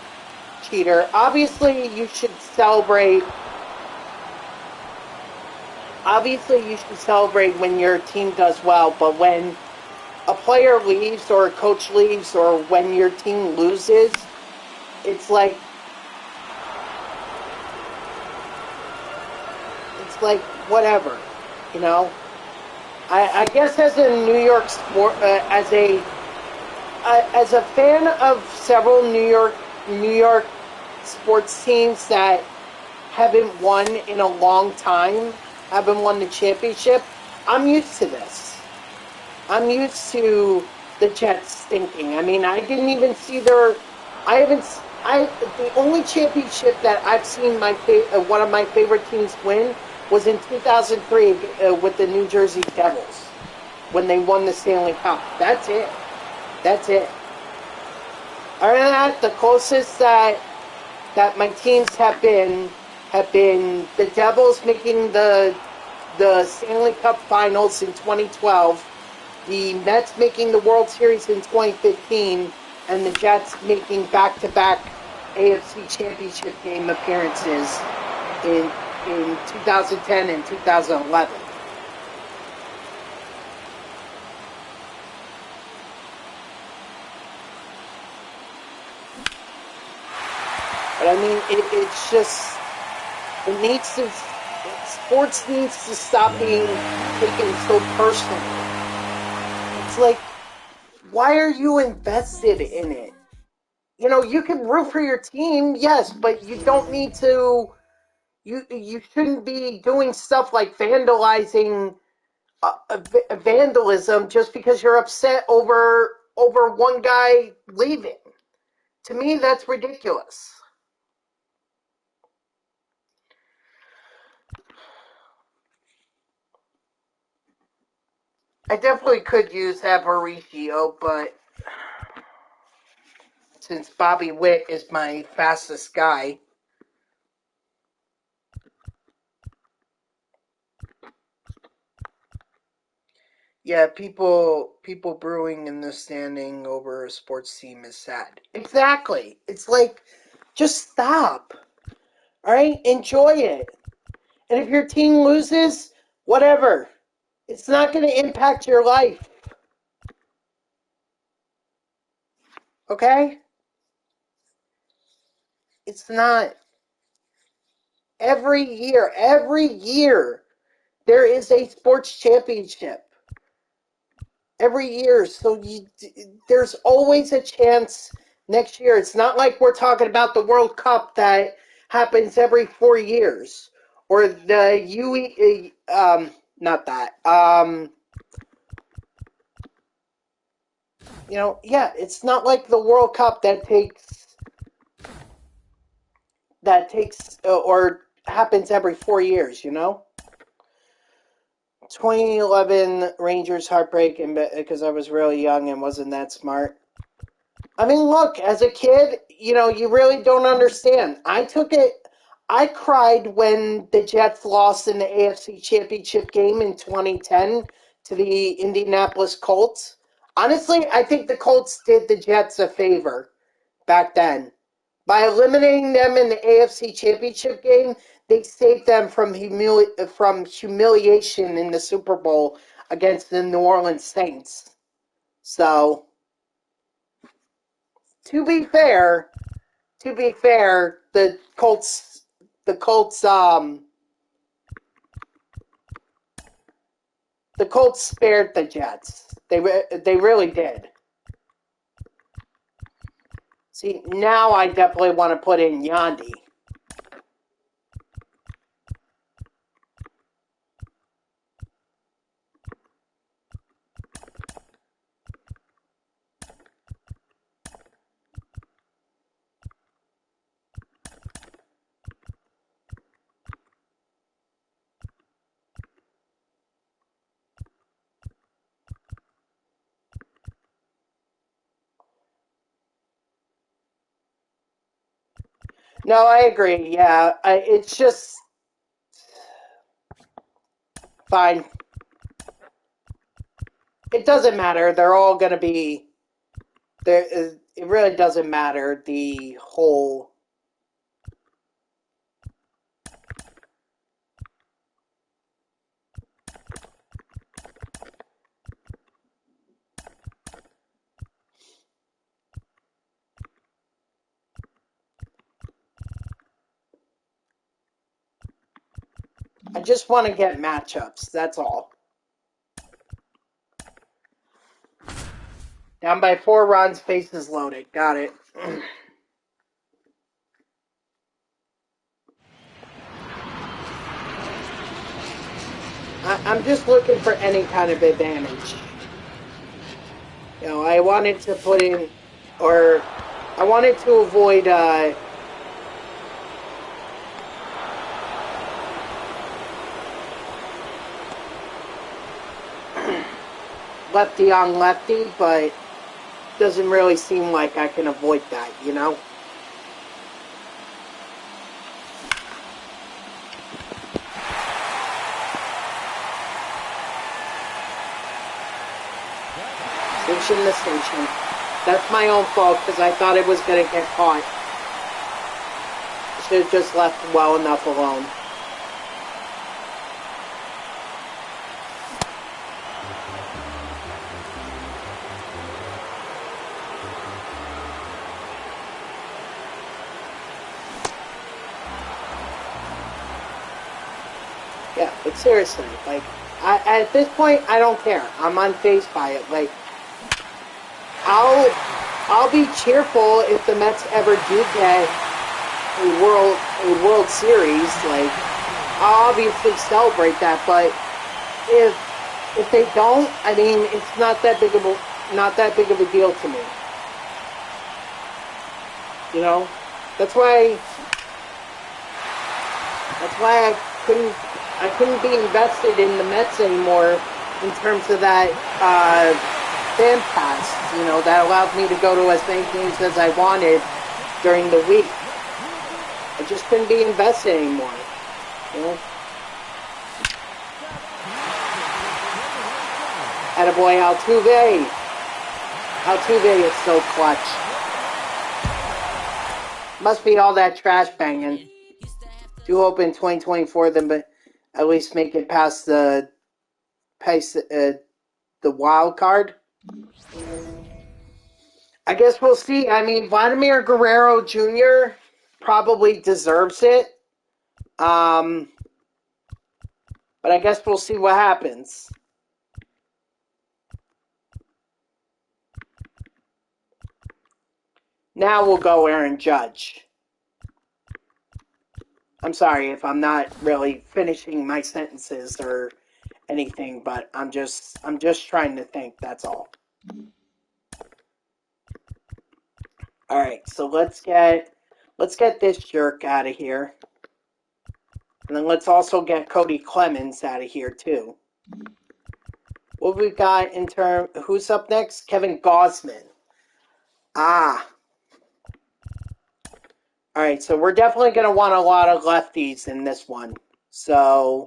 cheater. Obviously, you should celebrate. Obviously, you should celebrate when your team does well, but when a player leaves or a coach leaves or when your team loses, it's like whatever, I guess as a New York sport, as a fan of several New York sports teams that haven't won in a long time, haven't won the championship, I'm used to this. I'm used to the Jets stinking. I mean, I didn't even see their. I haven't. The only championship that I've seen one of my favorite teams win was in 2003 with the New Jersey Devils when they won the Stanley Cup. That's it. That's it. Other than that, the closest that my teams have been the Devils making the Stanley Cup Finals in 2012, the Mets making the World Series in 2015, and the Jets making back-to-back AFC Championship game appearances in 2010 and 2011. But I mean, it's just, sports needs to stop being taken so personally. It's like, why are you invested in it? You can root for your team, yes, but you don't need to, you shouldn't be doing stuff like vandalizing, vandalism just because you're upset over one guy leaving. To me, that's ridiculous. I definitely could use Aparicio, but since Bobby Witt is my fastest guy, yeah, people brewing in the standing over a sports team is sad. Exactly. It's like, just stop. All right, enjoy it. And if your team loses, whatever. It's not going to impact your life. Okay? It's not. Every year, there is a sports championship. Every year. So there's always a chance next year. It's not like we're talking about the World Cup that happens every 4 years. Or the not that. Yeah, it's not like the World Cup that takes or happens every 4 years, 2011 Rangers heartbreak, and because I was really young and wasn't that smart. I mean, look, as a kid, you really don't understand. I cried when the Jets lost in the AFC Championship game in 2010 to the Indianapolis Colts. Honestly, I think the Colts did the Jets a favor back then. By eliminating them in the AFC Championship game, they saved them from humiliation in the Super Bowl against the New Orleans Saints. So, to be fair, the Colts spared the Jets. They really did. See, now I definitely want to put in Yandy. No, I agree. Yeah, it's just fine. It doesn't matter. They're all going to be there. It really doesn't matter. The whole. I just want to get matchups. That's all. Down by 4 runs, bases loaded. Got it. I'm just looking for any kind of advantage. You know, I wanted to put in, or I wanted to avoid lefty on lefty, but doesn't really seem like I can avoid that, you know? Station the station. That's my own fault because I thought it was going to get caught. Should have just left well enough alone. Yeah, but seriously, like, at this point, I don't care. I'm unfazed by it. Like, I'll be cheerful if the Mets ever do get a World Series. Like, I'll obviously celebrate that. But if they don't, I mean, it's not that big of a deal to me. You know, that's why I couldn't be invested in the Mets anymore in terms of that fan pass, you know, that allowed me to go to as many games as I wanted during the week. I just couldn't be invested anymore, you know. Attaboy Altuve. Altuve is so clutch. Must be all that trash banging. Do hope in 2024 them at least make it past the wild card. I guess we'll see. I mean, Vladimir Guerrero Jr. probably deserves it. But I guess we'll see what happens. Now we'll go Aaron Judge. I'm sorry if I'm not really finishing my sentences or anything, but I'm just trying to think, that's all. All right, so let's get this jerk out of here. And then let's also get Cody Clemens out of here too. What we got in term? Who's up next? Kevin Gausman. Ah. All right, so we're definitely going to want a lot of lefties in this one. So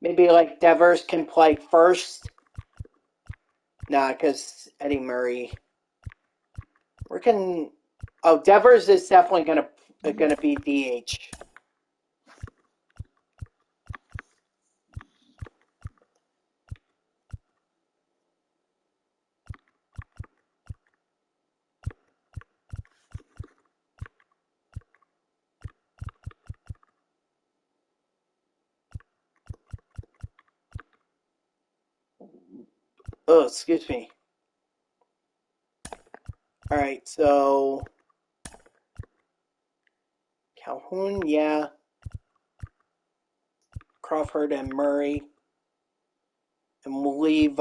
maybe like Devers can play first. Nah, because Eddie Murray. Devers is definitely gonna be DH. Oh, excuse me. Alright, so... Calhoun, yeah. Crawford and Murray. And we'll leave,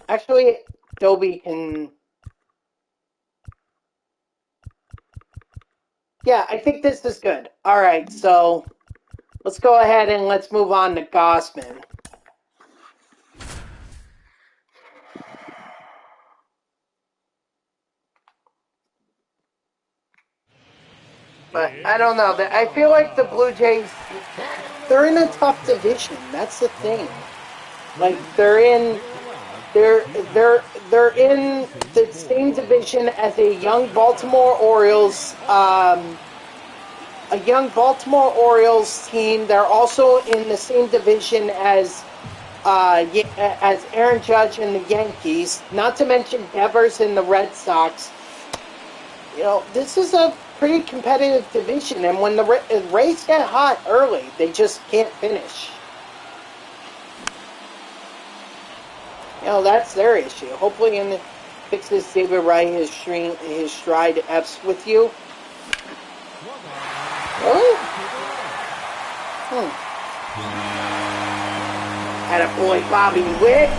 actually, Dobie can... Yeah, I think this is good. Alright, so... Let's go ahead and let's move on to Gossman. But I don't know. I feel like the Blue Jays, they're in a tough division. That's the thing. Like they're in the same division as a young Baltimore Orioles team. They're also in the same division as Aaron Judge and the Yankees. Not to mention Devers and the Red Sox. You know, this is a pretty competitive division, and when the Rays get hot early, they just can't finish. You know, that's their issue. Hopefully, in the fixes David Wright his stride F's with you. Really? Attaboy Bobby Witt.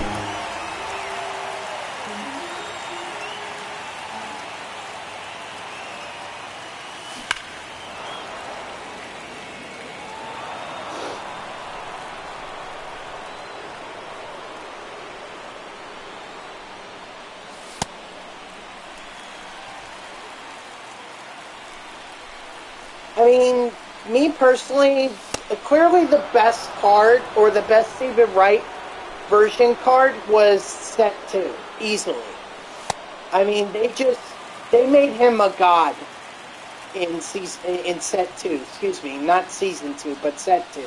I mean, me personally, clearly the best card, or the best David Wright version card, was set 2, easily. I mean, they made him a god in set 2, excuse me, not season 2, but set 2.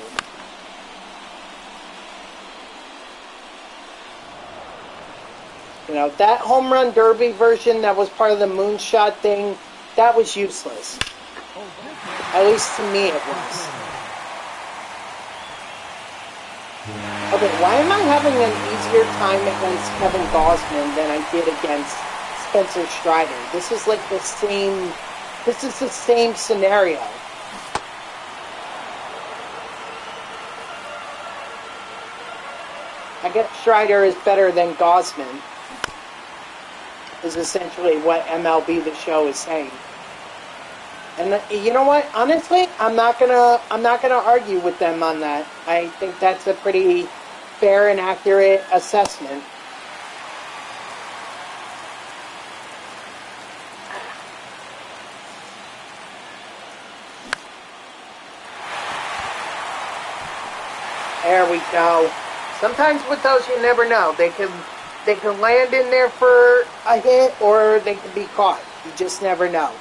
You know, that home run derby version that was part of the moonshot thing, that was useless. At least to me it was. Okay, why am I having an easier time against Kevin Gausman than I did against Spencer Strider? This is like the same scenario. I guess Strider is better than Gausman, is essentially what MLB The Show is saying. And you know what? Honestly, I'm not gonna argue with them on that. I think that's a pretty fair and accurate assessment. There we go. Sometimes with those, you never know. They can land in there for a hit, or they can be caught. You just never know.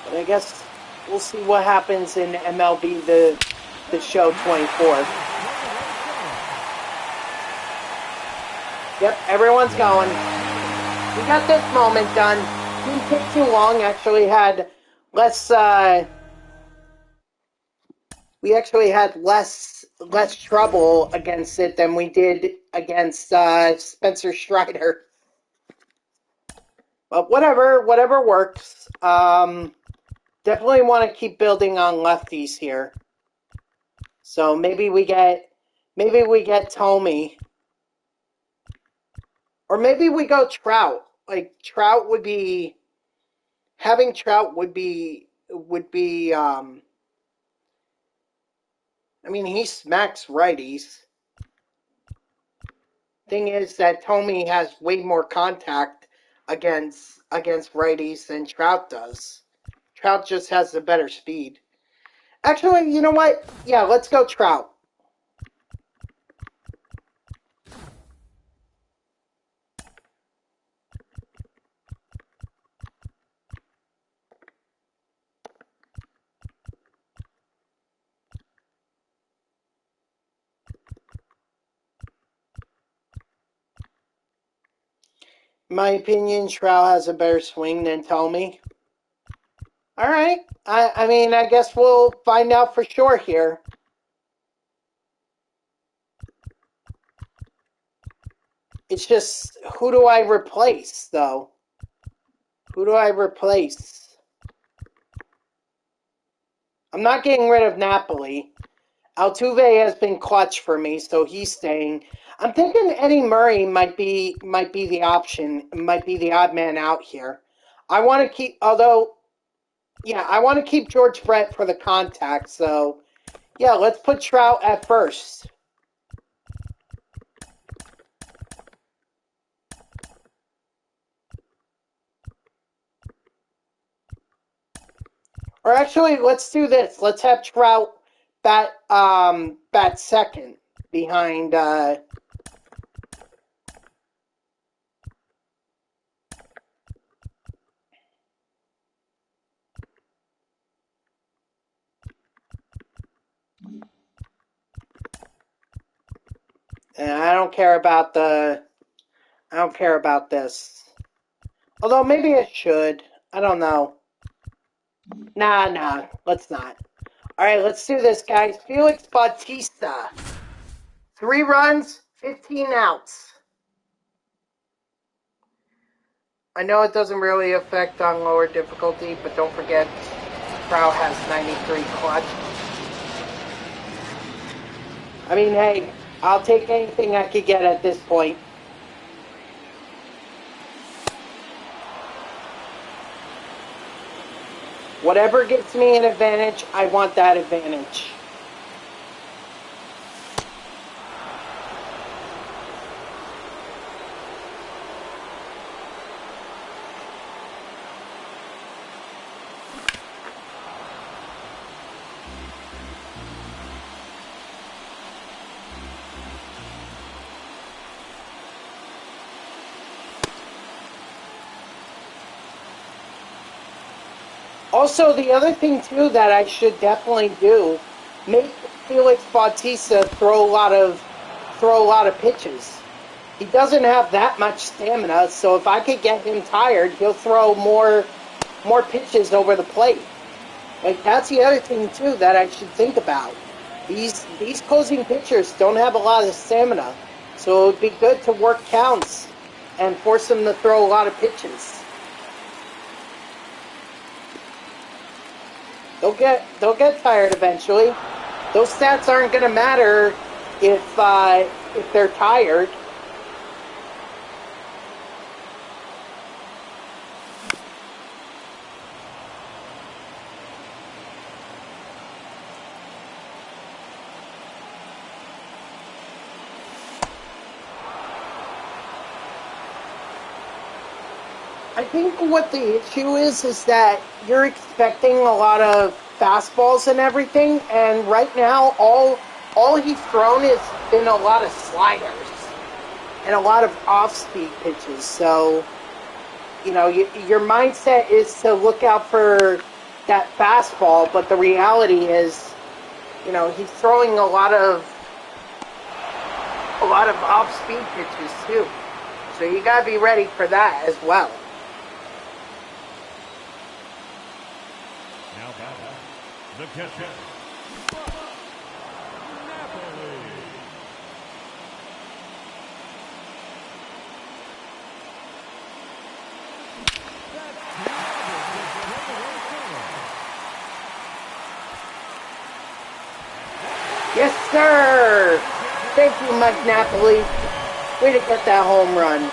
But I guess we'll see what happens in MLB the Show 24. Yep, everyone's going. We got this moment done. Didn't take too long. We actually had less trouble against it than we did against Spencer Strider. But whatever works. Definitely want to keep building on lefties here. So maybe we get Tomey. Or maybe we go Trout. Like Trout would be having Trout would be I mean, he smacks righties. Thing is that Tomey has way more contact against righties than Trout does. Trout just has the better speed. Actually, you know what? Yeah, let's go Trout. my opinion, Trout has a better swing than Tommy. All right. I mean, I guess we'll find out for sure here. It's just, who do I replace, though? Who do I replace? I'm not getting rid of Napoli. Altuve has been clutch for me, so he's staying. I'm thinking Eddie Murray might be the option, might be the odd man out here. I want to keep, I want to keep George Brett for the contact, so yeah, let's put Trout at first. Or actually, let's do this. Let's have Trout bat second behind and I don't care about this. Although maybe it should. I don't know. Nah, let's not. Alright, let's do this, guys. Felix Bautista. 3 runs, 15 outs. I know it doesn't really affect on lower difficulty, but don't forget, Trout has 93 clutch. I mean, hey, I'll take anything I could get at this point. Whatever gets me an advantage, I want that advantage. Also, the other thing, too, that I should definitely do, make Felix Bautista throw a lot of pitches. He doesn't have that much stamina, so if I could get him tired, he'll throw more pitches over the plate. Like, that's the other thing, too, that I should think about. These closing pitchers don't have a lot of stamina, so it would be good to work counts and force them to throw a lot of pitches. They'll get tired eventually. Those stats aren't going to matter if they're tired. I think what the issue is that you're expecting a lot of fastballs and everything, and right now all he's thrown has been a lot of sliders and a lot of off-speed pitches. So, you know, your mindset is to look out for that fastball, but the reality is, you know, he's throwing a lot of off-speed pitches too. So you gotta be ready for that as well. The catcher, Napoli. Yes, sir! Thank you, Mike Napoli. Way to get that home run.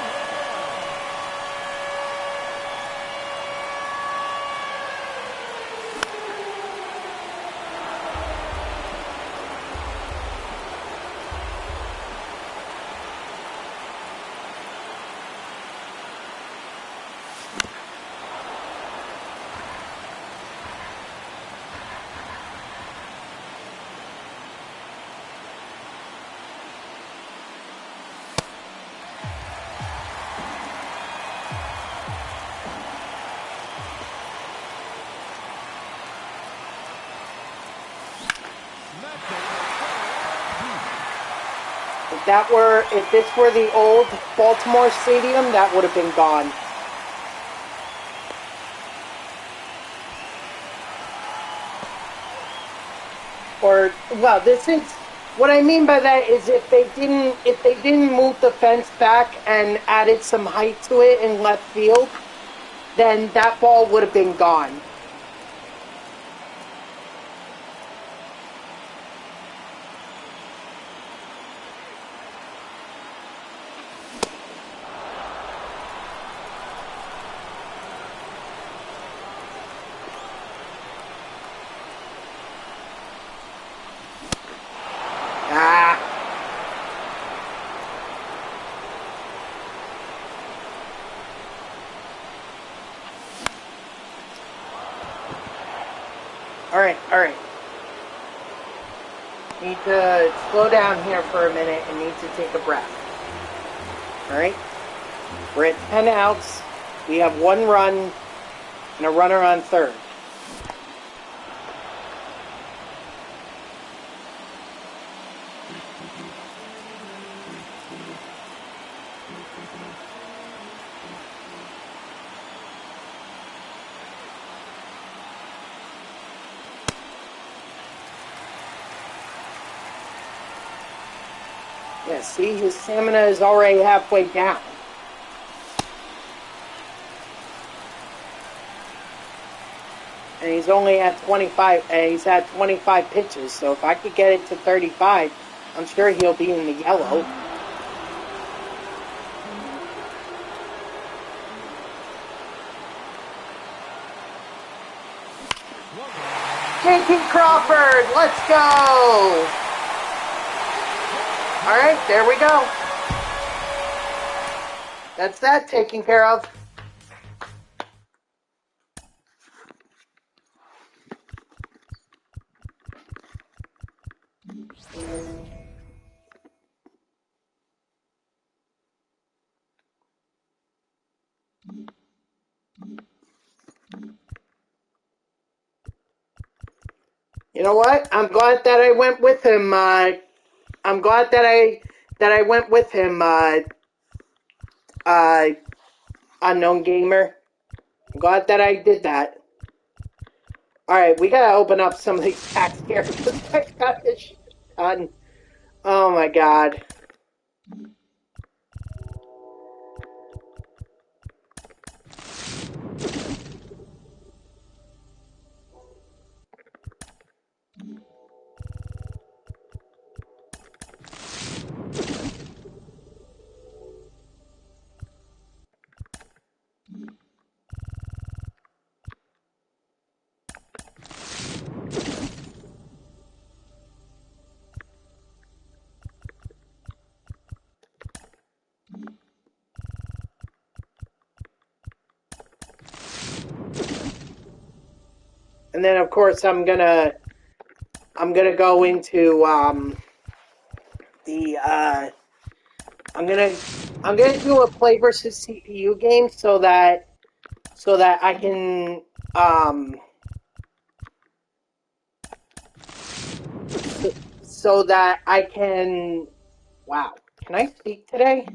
If this were the old Baltimore Stadium, that would have been gone. Or, well, this is what I mean by that is if they didn't move the fence back and added some height to it in left field, then that ball would have been gone. All right. Need to slow down here for a minute and need to take a breath. All right. We're at 10 outs. We have 1 run and a runner on third. Yeah, see, his stamina is already halfway down. And he's only at 25, and he's at 25 pitches, so if I could get it to 35, I'm sure he'll be in the yellow. JT Crawford, let's go! All right, there we go. That's that taken care of. You know what? I'm glad that I went with him. I'm glad that I went with him. Unknown gamer. I'm glad that I did that. All right, we gotta open up some of these packs here because I got this shit done. Oh my god. And then of course I'm gonna go into the I'm gonna do a play versus CPU game so that I can so that I can wow, can I speak today?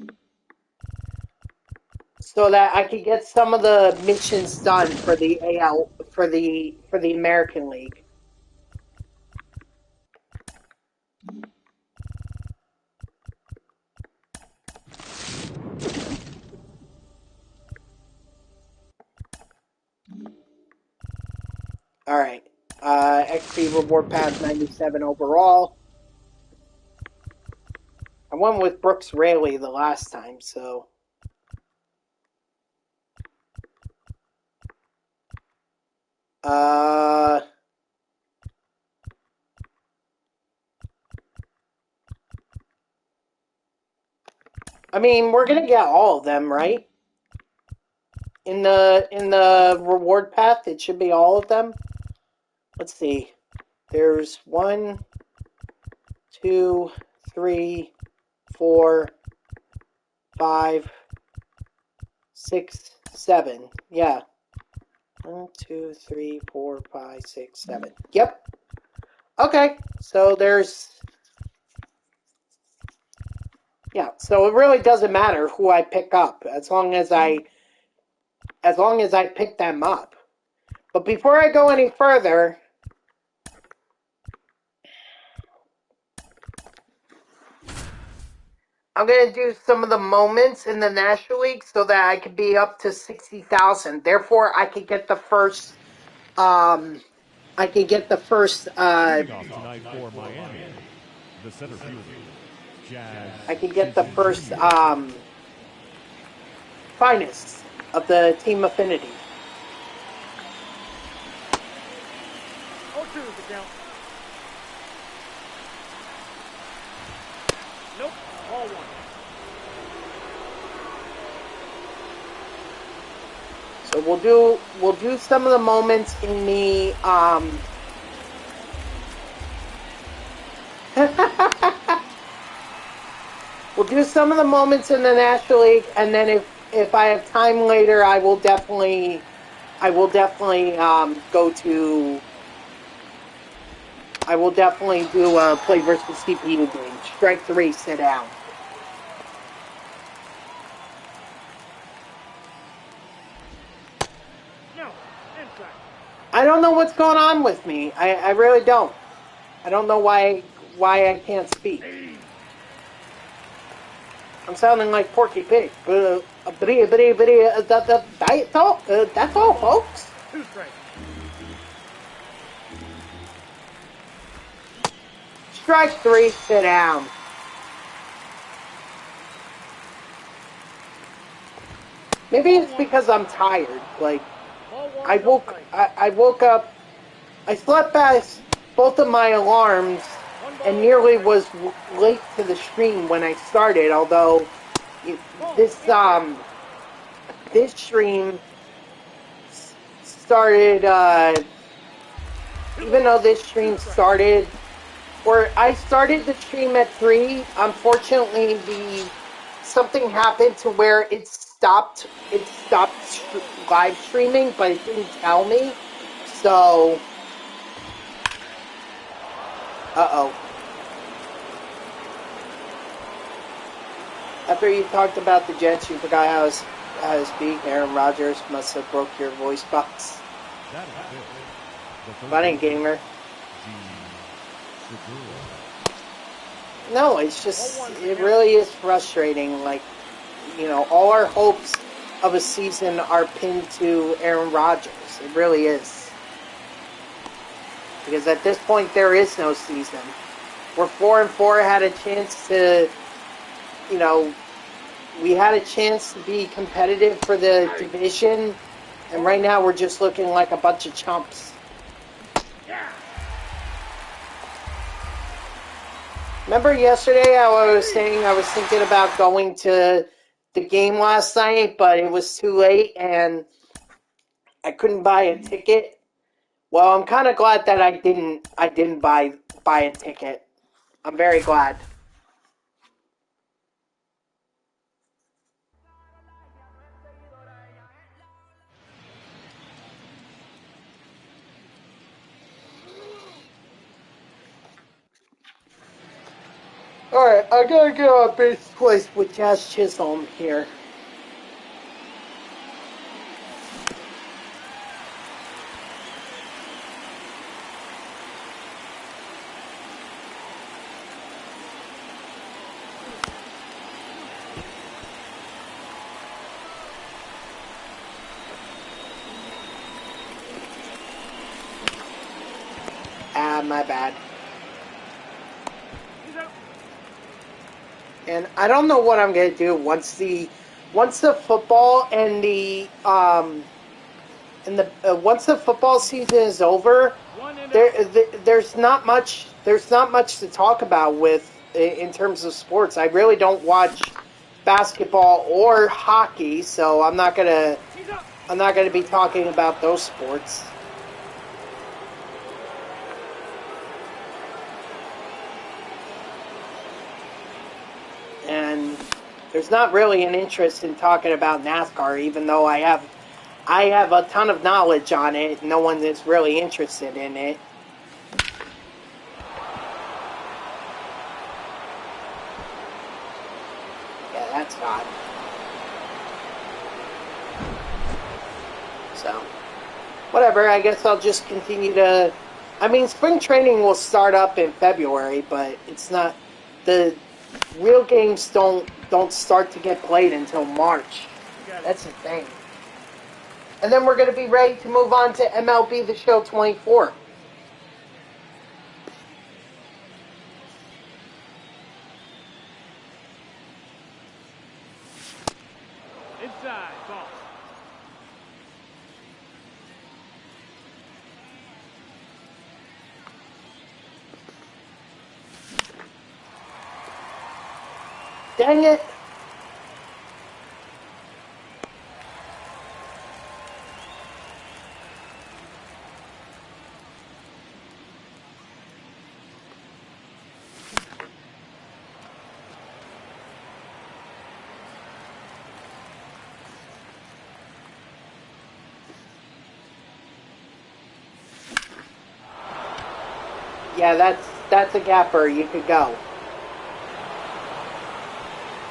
So that I could get some of the missions done for the AL for the American League. All right. XP reward pass 97 overall. I went with Brooks Raley the last time, so. I mean, we're gonna get all of them, right? In the reward path, it should be all of them. Let's see. There's 1, 2, 3, 4, 5, 6, 7. Yeah. 1, 2, 3, 4, 5, 6, 7. Yep. Okay. So there's Yeah, so it really doesn't matter who I pick up as long as I pick them up. But before I go any further, I'm going to do some of the moments in the National League so that I could be up to 60,000. Therefore, I could get the first Leading off tonight for Miami, the center fielder, Jazz I could get the Chisholm first Jr. finest of the Team Affinity. 0-2 is the count. Nope, ball one. So we'll do some of the moments in the we'll do some of the moments in the National League, and then if I have time later, I will definitely do a play versus CPU game. Strike 3, sit down. No, inside. I don't know what's going on with me. I really don't. I don't know why I can't speak. I'm sounding like Porky Pig. That's all, folks. 2 strikes. Strike 3, sit down. Maybe it's because I'm tired. Like, Ball one, I no woke up, I slept past both of my alarms and nearly was late to the stream when I started, although this stream started, even though this stream started, or I started the stream at 3, unfortunately something happened to where it stopped live streaming, but it didn't tell me, so, uh-oh. After you talked about the Jets, you forgot how to speak. Aaron Rodgers must have broke your voice box. Funny gamer. No, it's just, it really is frustrating. Like, all our hopes of a season are pinned to Aaron Rodgers. It really is. Because at this point, there is no season. We're 4-4, had a chance to, we had a chance to be competitive for the division, and right now we're just looking like a bunch of chumps. Remember yesterday how I was saying I was thinking about going to the game last night, but it was too late and I couldn't buy a ticket? Well, I'm kind of glad that I didn't buy a ticket. I'm very glad. Alright, I gotta get on base twice with Jazz Chisholm here. Ah, my bad. And I don't know what I'm gonna do once the football and the once the football season is over. There's not much to talk about in terms of sports. I really don't watch basketball or hockey, so I'm not gonna be talking about those sports. And there's not really an interest in talking about NASCAR, even though I have a ton of knowledge on it. No one is really interested in it. Yeah, that's fine. So, whatever, I guess I'll just continue to... I mean, spring training will start up in February, but it's not... The real games don't start to get played until March. That's the thing. And then we're going to be ready to move on to MLB The Show 24. Inside, ball. Dang it! Yeah, that's a gapper. You could go.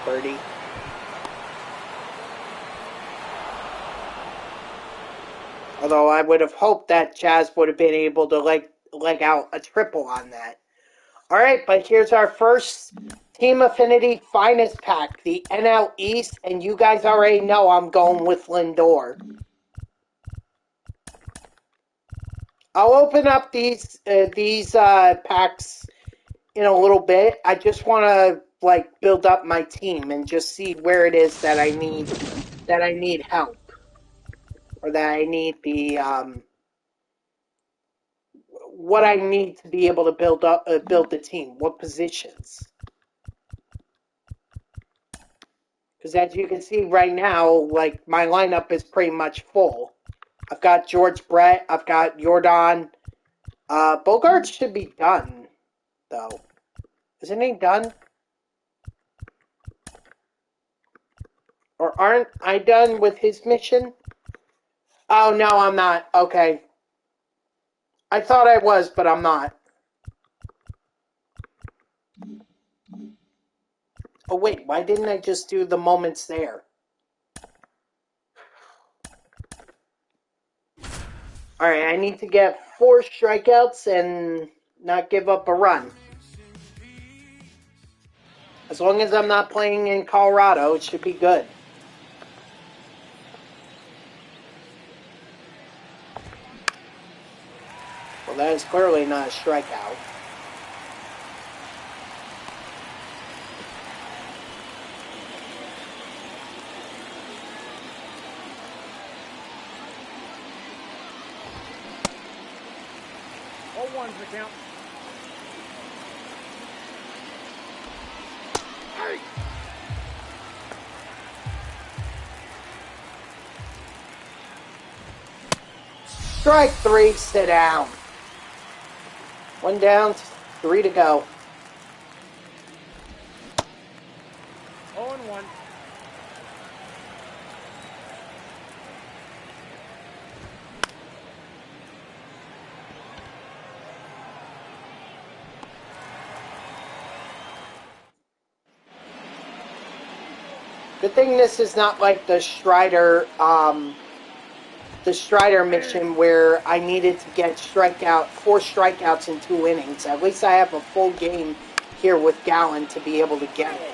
30. Although I would have hoped that Chaz would have been able to leg out a triple on that. All right, but here's our first Team Affinity Finest Pack, the NL East, and you guys already know I'm going with Lindor. I'll open up these packs in a little bit. I just want to build up my team and just see where it is that I need help, or that I need the what I need to be able to build the team. What positions? Because as you can see right now, my lineup is pretty much full. I've got George Brett. I've got Jordan. Bogarts should be done, though. Isn't he done? Or aren't I done with his mission? Oh, no, I'm not. Okay. I thought I was, but I'm not. Oh, wait. Why didn't I just do the moments there? Alright, I need to get 4 strikeouts and not give up a run. As long as I'm not playing in Colorado, it should be good. Well, that is clearly not a strikeout. All one's the count. Hey! Strike 3, sit down. 1 down, 3 to go. 0-1. Good thing this is not like the Strider mission where I needed to get 4 strikeouts in 2 innings. At least I have a full game here with Gallen to be able to get it.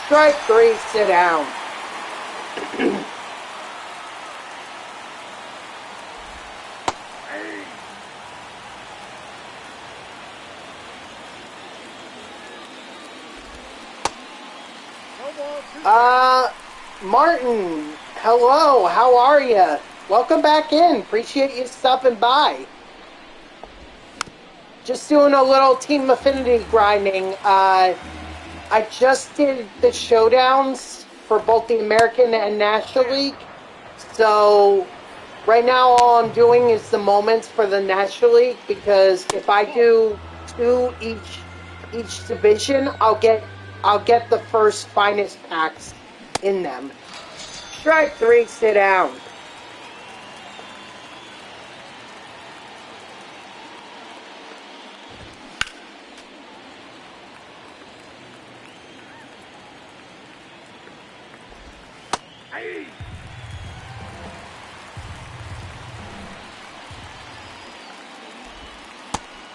Strike 3, sit down. Martin, hello, how are you? Welcome back in. Appreciate you stopping by. Just doing a little Team Affinity grinding. I just did the showdowns for both the American and National League. So right now all I'm doing is the moments for the National League, because if I do 2 each division, I'll get the first finest packs in them. Strike 3, sit down.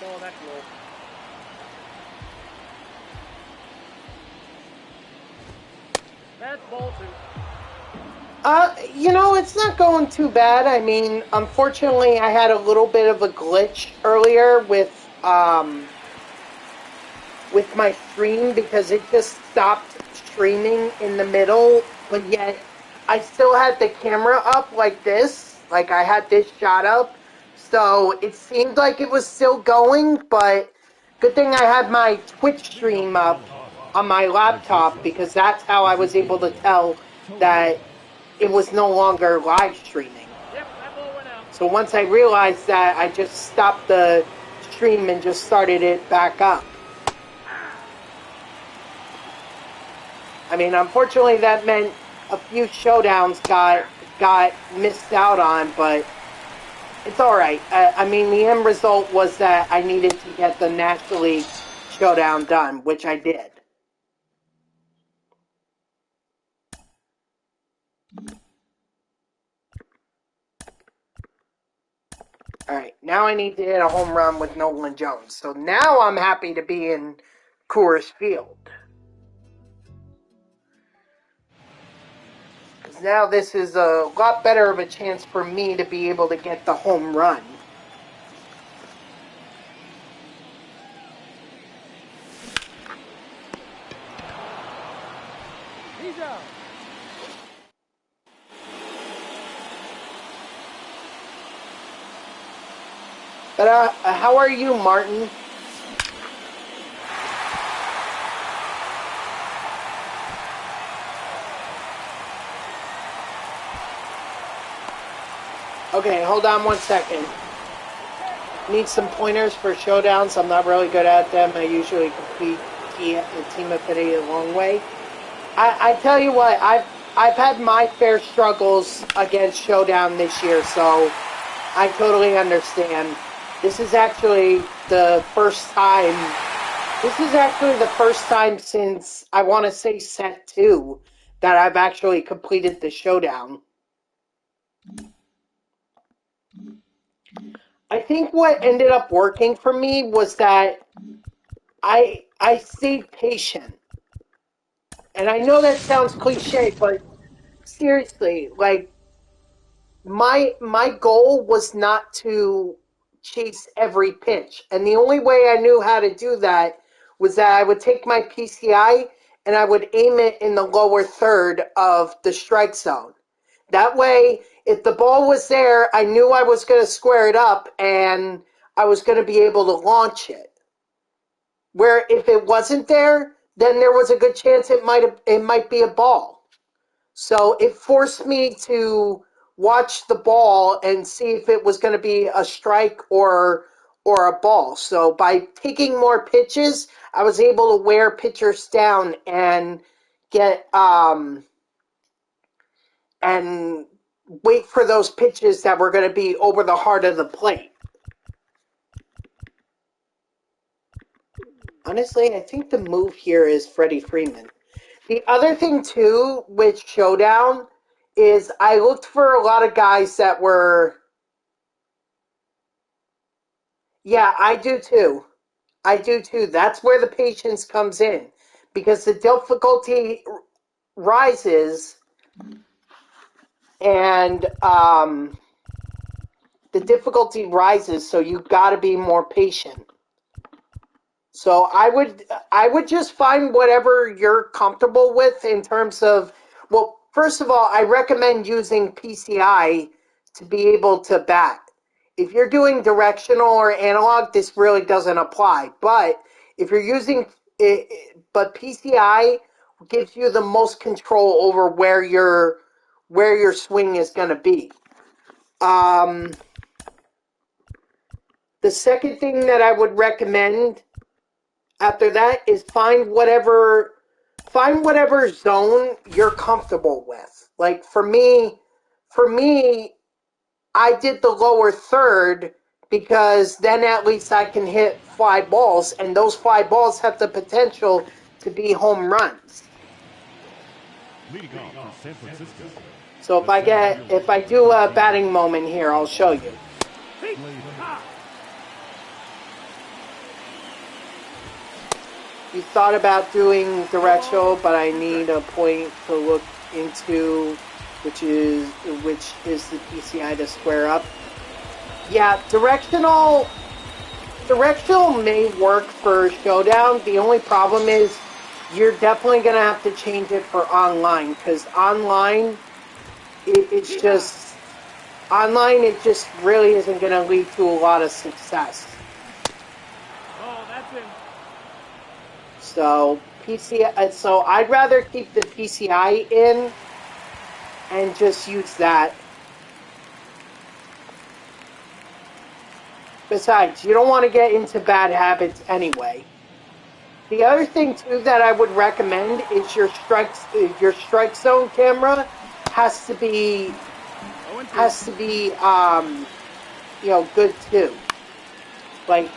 Oh, that's low. That's ball 2. It's not going too bad. I mean, unfortunately, I had a little bit of a glitch earlier with my stream because it just stopped streaming in the middle, but yet I still had the camera up like this, like I had this shot up, so it seemed like it was still going, but good thing I had my Twitch stream up on my laptop because that's how I was able to tell that it was no longer live streaming. Yep, that ball went out. So once I realized that, I just stopped the stream and just started it back up. I mean, unfortunately, that meant a few showdowns got missed out on, but it's all right. I mean, the end result was that I needed to get the National League showdown done, which I did. All right, now I need to hit a home run with Nolan Jones. So now I'm happy to be in Coors Field. Because now this is a lot better of a chance for me to be able to get the home run. He's out. But how are you, Martin? Okay, hold on one second. Need some pointers for showdowns. I'm not really good at them. I usually compete Team Affinity the long way. I tell you what, I've had my fair struggles against showdown this year, so I totally understand. This is actually the first time. This is actually the first time since I want to say set 2 that I've actually completed the showdown. I think what ended up working for me was that I stayed patient. And I know that sounds cliche, but seriously, like my goal was not to chase every pitch. And the only way I knew how to do that was that I would take my PCI and I would aim it in the lower third of the strike zone. That way, if the ball was there, I knew I was going to square it up and I was going to be able to launch it. Where if it wasn't there, then there was a good chance it might be a ball. So it forced me to watch the ball and see if it was going to be a strike or a ball. So by taking more pitches, I was able to wear pitchers down and get and wait for those pitches that were going to be over the heart of the plate. Honestly, I think the move here is Freddie Freeman. The other thing, too, with Showdown is I looked for a lot of guys that were... Yeah, I do, too. I do, too. That's where the patience comes in. Because the difficulty rises and so you've got to be more patient. So I would just find whatever you're comfortable with in terms of, well, first of all, I recommend using PCI to be able to bat. If you're doing directional or analog, this really doesn't apply. But if you're using but PCI gives you the most control over where your swing is going to be. The second thing that I would recommend after that is find whatever zone you're comfortable with. Like for me, I did the lower third because then at least I can hit fly balls, and those fly balls have the potential to be home runs. Leading off for San Francisco. So if I do a batting moment here, I'll show you. You thought about doing directional, but I need a point to look into, which is the PCI to square up. Yeah, directional may work for Showdown. The only problem is you're definitely going to have to change it for online, because online it just really isn't going to lead to a lot of success. Oh, that's him. So so I'd rather keep the PCI in and just use that. Besides, you don't want to get into bad habits anyway. The other thing too that I would recommend is your strike zone camera has to be good too. Like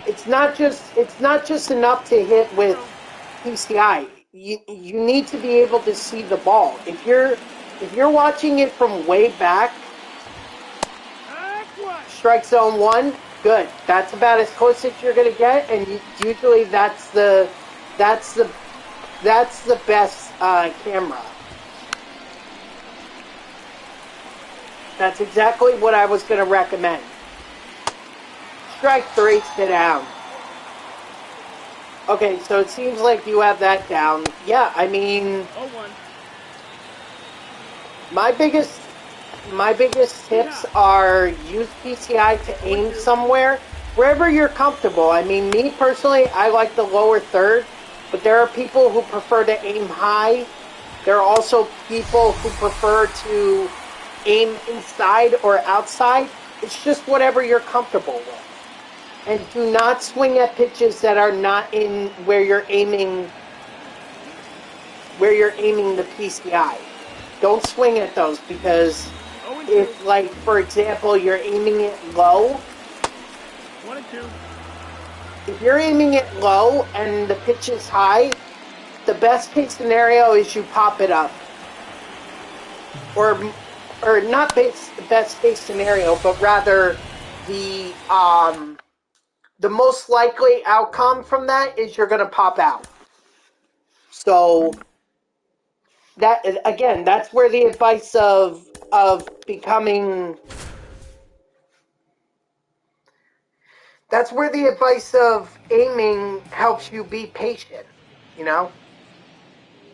it's not just enough to hit with PCI. You need to be able to see the ball. If you're watching it from way back, strike zone 1, good. That's about as close as you're gonna get, and usually that's the best camera. That's exactly what I was gonna recommend. Strike 3, sit down. Okay, so it seems like you have that down. Yeah, I mean, 0-1. my biggest tips are use PCI to aim somewhere, wherever you're comfortable. I mean, me personally, I like the lower third, but there are people who prefer to aim high. There are also people who prefer to aim inside or outside. It's just whatever you're comfortable with. And do not swing at pitches that are not in where you're aiming the PCI. Don't swing at those, because if, like, for example, you're aiming it low, 1 and 2. if you're aiming it low and the pitch is high, the best case scenario is you pop it up. Or not best case scenario, but rather the most likely outcome from that is you're going to pop out. So that, again, that's where the advice of becoming, that's where the advice of aiming helps you be patient, you know?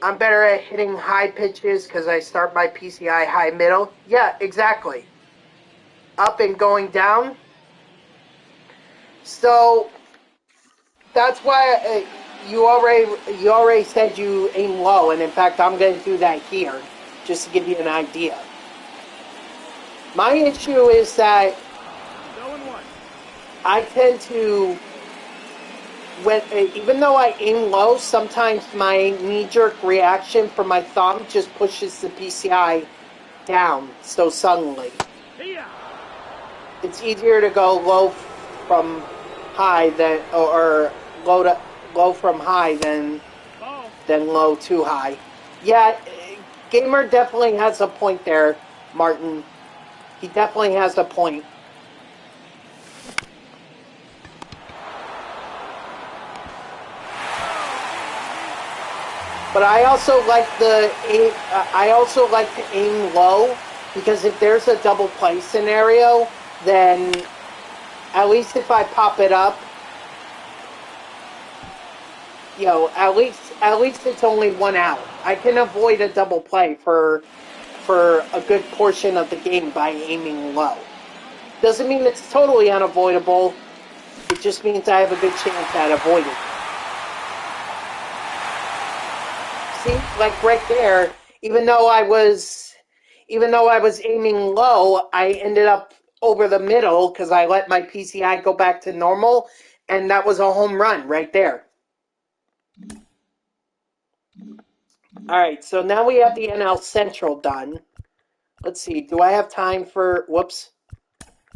I'm better at hitting high pitches because I start my PCI high middle. Yeah, exactly. Up and going down. So that's why you already said you aim low, and in fact I'm going to do that here just to give you an idea. My issue is that 0-1. I tend to, even though I aim low, sometimes my knee-jerk reaction for my thumb just pushes the PCI down so suddenly. It's easier to go low from high than, or low from high than low too high. Yeah, Gamer definitely has a point there, Martin. He definitely has a point. But I also like to aim low, because if there's a double play scenario, then at least if I pop it up, you know, at least it's only 1 out. I can avoid a double play for a good portion of the game by aiming low. Doesn't mean it's totally unavoidable. It just means I have a good chance at avoiding it. See, like right there, even though I was aiming low, I ended up over the middle because I let my PCI go back to normal, and that was a home run right there. Alright, so now we have the NL Central done. Let's see, do I have time for... Whoops.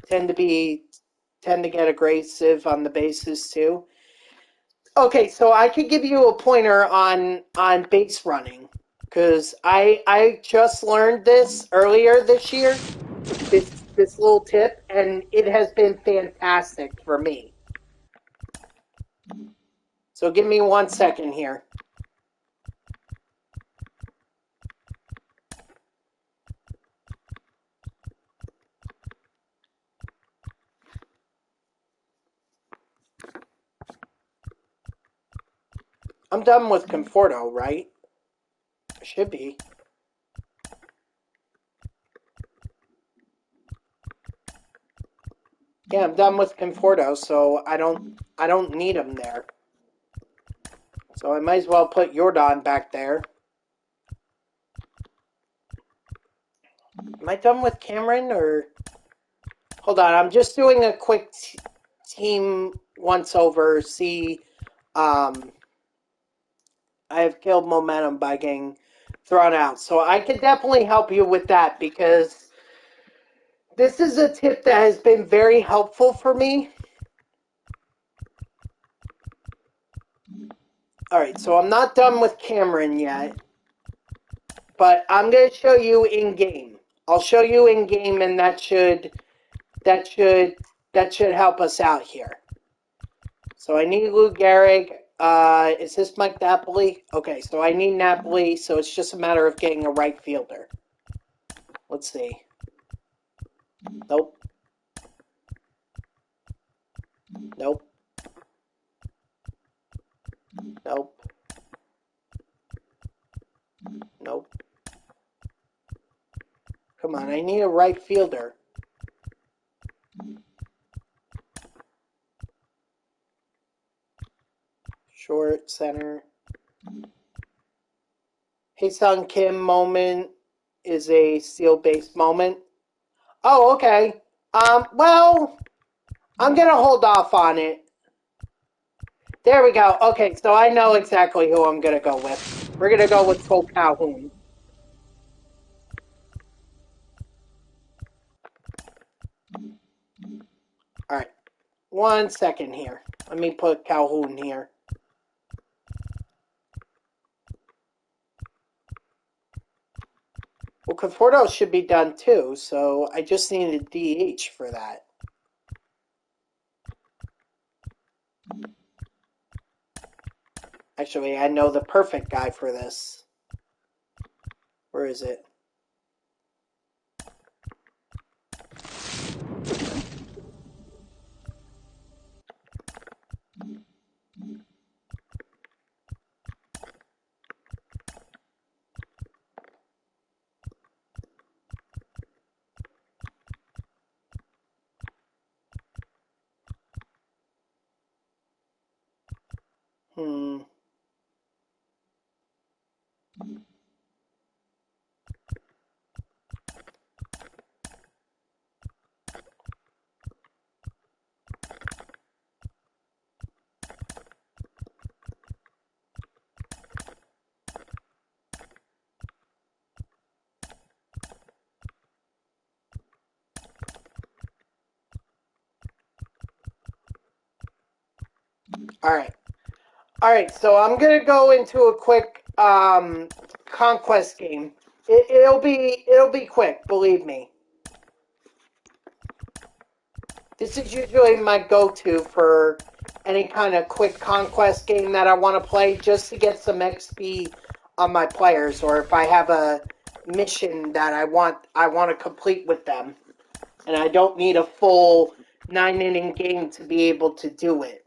Tend to get aggressive on the bases too. Okay, so I could give you a pointer on base running. Because I just learned this earlier this year. This little tip, and it has been fantastic for me. So give me 1 second here. I'm done with Conforto, right? I should be. Yeah, I'm done with Conforto, so I don't need him there. So I might as well put Jordan back there. Am I done with Cameron, or... Hold on, I'm just doing a quick team once-over. See, I have killed momentum by getting thrown out. So I could definitely help you with that, because this is a tip that has been very helpful for me. Alright, so I'm not done with Cameron yet, but I'm going to show you in-game. I'll show you in-game, and that should help us out here. So I need Lou Gehrig. Is this Mike Napoli? Okay, so I need Napoli, so it's just a matter of getting a right fielder. Let's see. Nope. Nope. Nope. Nope. Come on, I need a right fielder. Short, center. Hae-Sung Kim moment is a steal base moment. Oh, okay. Well, I'm gonna hold off on it. There we go. Okay, so I know exactly who I'm gonna go with. We're gonna go with Cole Calhoun. Alright. 1 second here. Let me put Calhoun here. Well, Conforto should be done too, so I just need a DH for that. Actually, I know the perfect guy for this. Where is it? Alright, so I'm gonna go into a quick conquest game. It'll be quick, believe me. This is usually my go-to for any kind of quick conquest game that I want to play, just to get some XP on my players, or if I have a mission that I want to complete with them, and I don't need a full 9-inning game to be able to do it.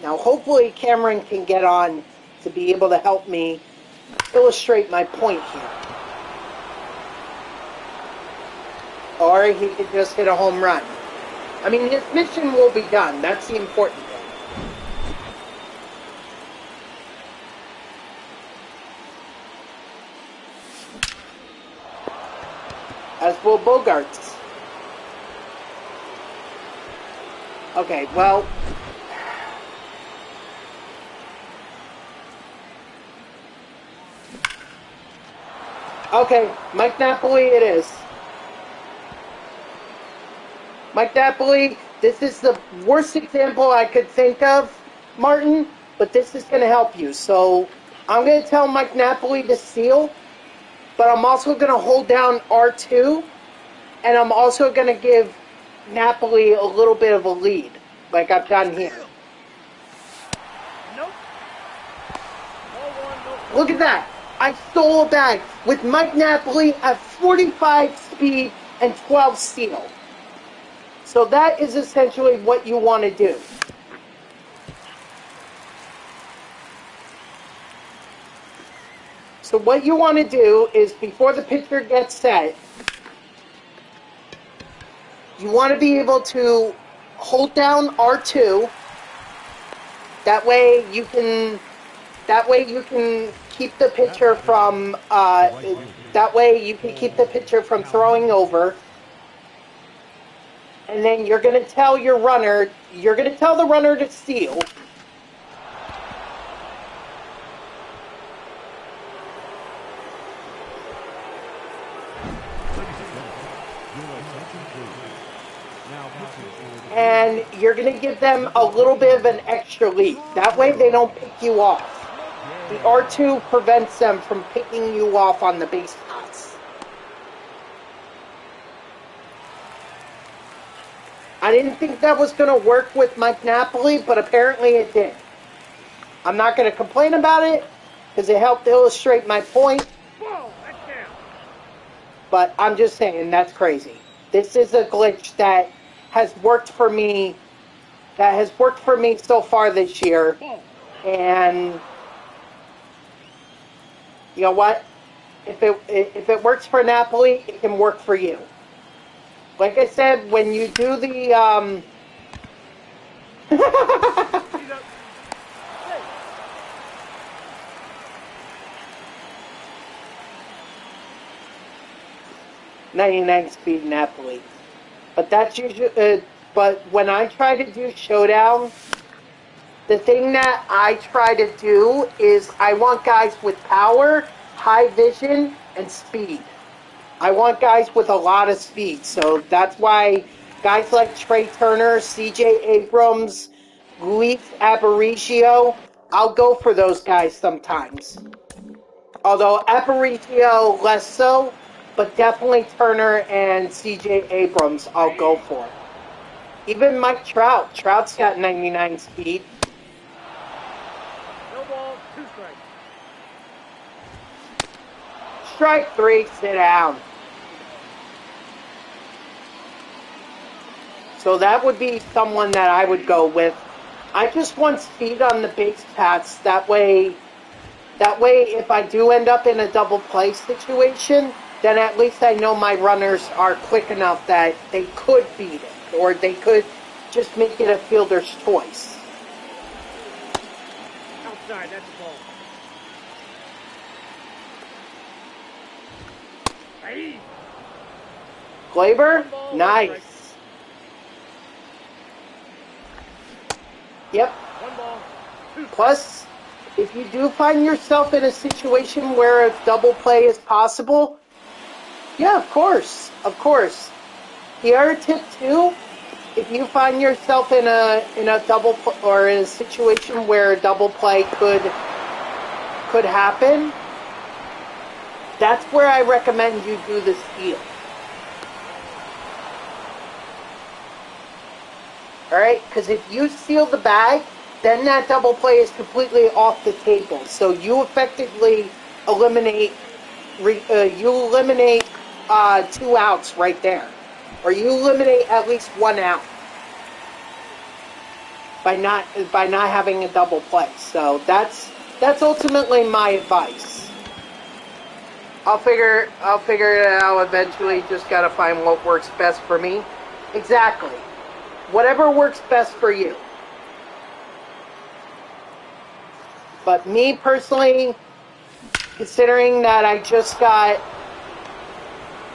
Now, hopefully Cameron can get on to be able to help me illustrate my point here. Or he could just hit a home run. I mean, his mission will be done. That's the important thing. As will Bogarts. Okay, well... Okay, Mike Napoli it is. Mike Napoli, this is the worst example I could think of, Martin, but this is going to help you. So I'm going to tell Mike Napoli to steal, but I'm also going to hold down R2, and I'm also going to give Napoli a little bit of a lead, like I've done here. Nope. Ball one, nope. Look at that. I stole a bag with Mike Napoli at 45 speed and 12 steal. So that is essentially what you want to do. So what you want to do is before the pitcher gets set, you want to be able to hold down R2. That way you can keep the pitcher from throwing over. And then you're going to tell the runner to steal. And you're going to give them a little bit of an extra lead. That way they don't pick you off. The R2 prevents them from picking you off on the base paths. I didn't think that was going to work with Mike Napoli, but apparently it did. I'm not going to complain about it, because it helped illustrate my point. Whoa, that's down. But I'm just saying, that's crazy. This is a glitch that has worked for me so far this year. And you know what? If it works for Napoli, it can work for you. Like I said, when you do the He's up. Hey. 99 speed Napoli. But that's usually. But when I try to do showdown, the thing that I try to do is I want guys with power, high vision, and speed. I want guys with a lot of speed. So that's why guys like Trey Turner, C.J. Abrams, Luis Aparicio, I'll go for those guys sometimes. Although Aparicio less so, but definitely Turner and C.J. Abrams I'll go for. Even Mike Trout. Trout's got 99 speed. No ball, 2 strikes. Strike 3, sit down. So that would be someone that I would go with. I just want speed on the base paths. That way if I do end up in a double play situation, then at least I know my runners are quick enough that they could beat it. Or they could just make it a fielder's choice. Outside, that's a ball. Hey. Glaber? One ball, Nice. 1 strike. Yep. 1 ball, 2 strikes. Plus, if you do find yourself in a situation where a double play is possible, yeah, of course. The other tip too, if you find yourself in a double or in a situation where a double play could happen, that's where I recommend you do the steal. Alright, because if you steal the bag, then that double play is completely off the table. So you effectively eliminate 2 outs right there. Or you eliminate at least 1 out by not having a double play. So that's ultimately my advice. I'll figure it out eventually. Just gotta find what works best for me. Exactly. Whatever works best for you. But me personally, considering that I just got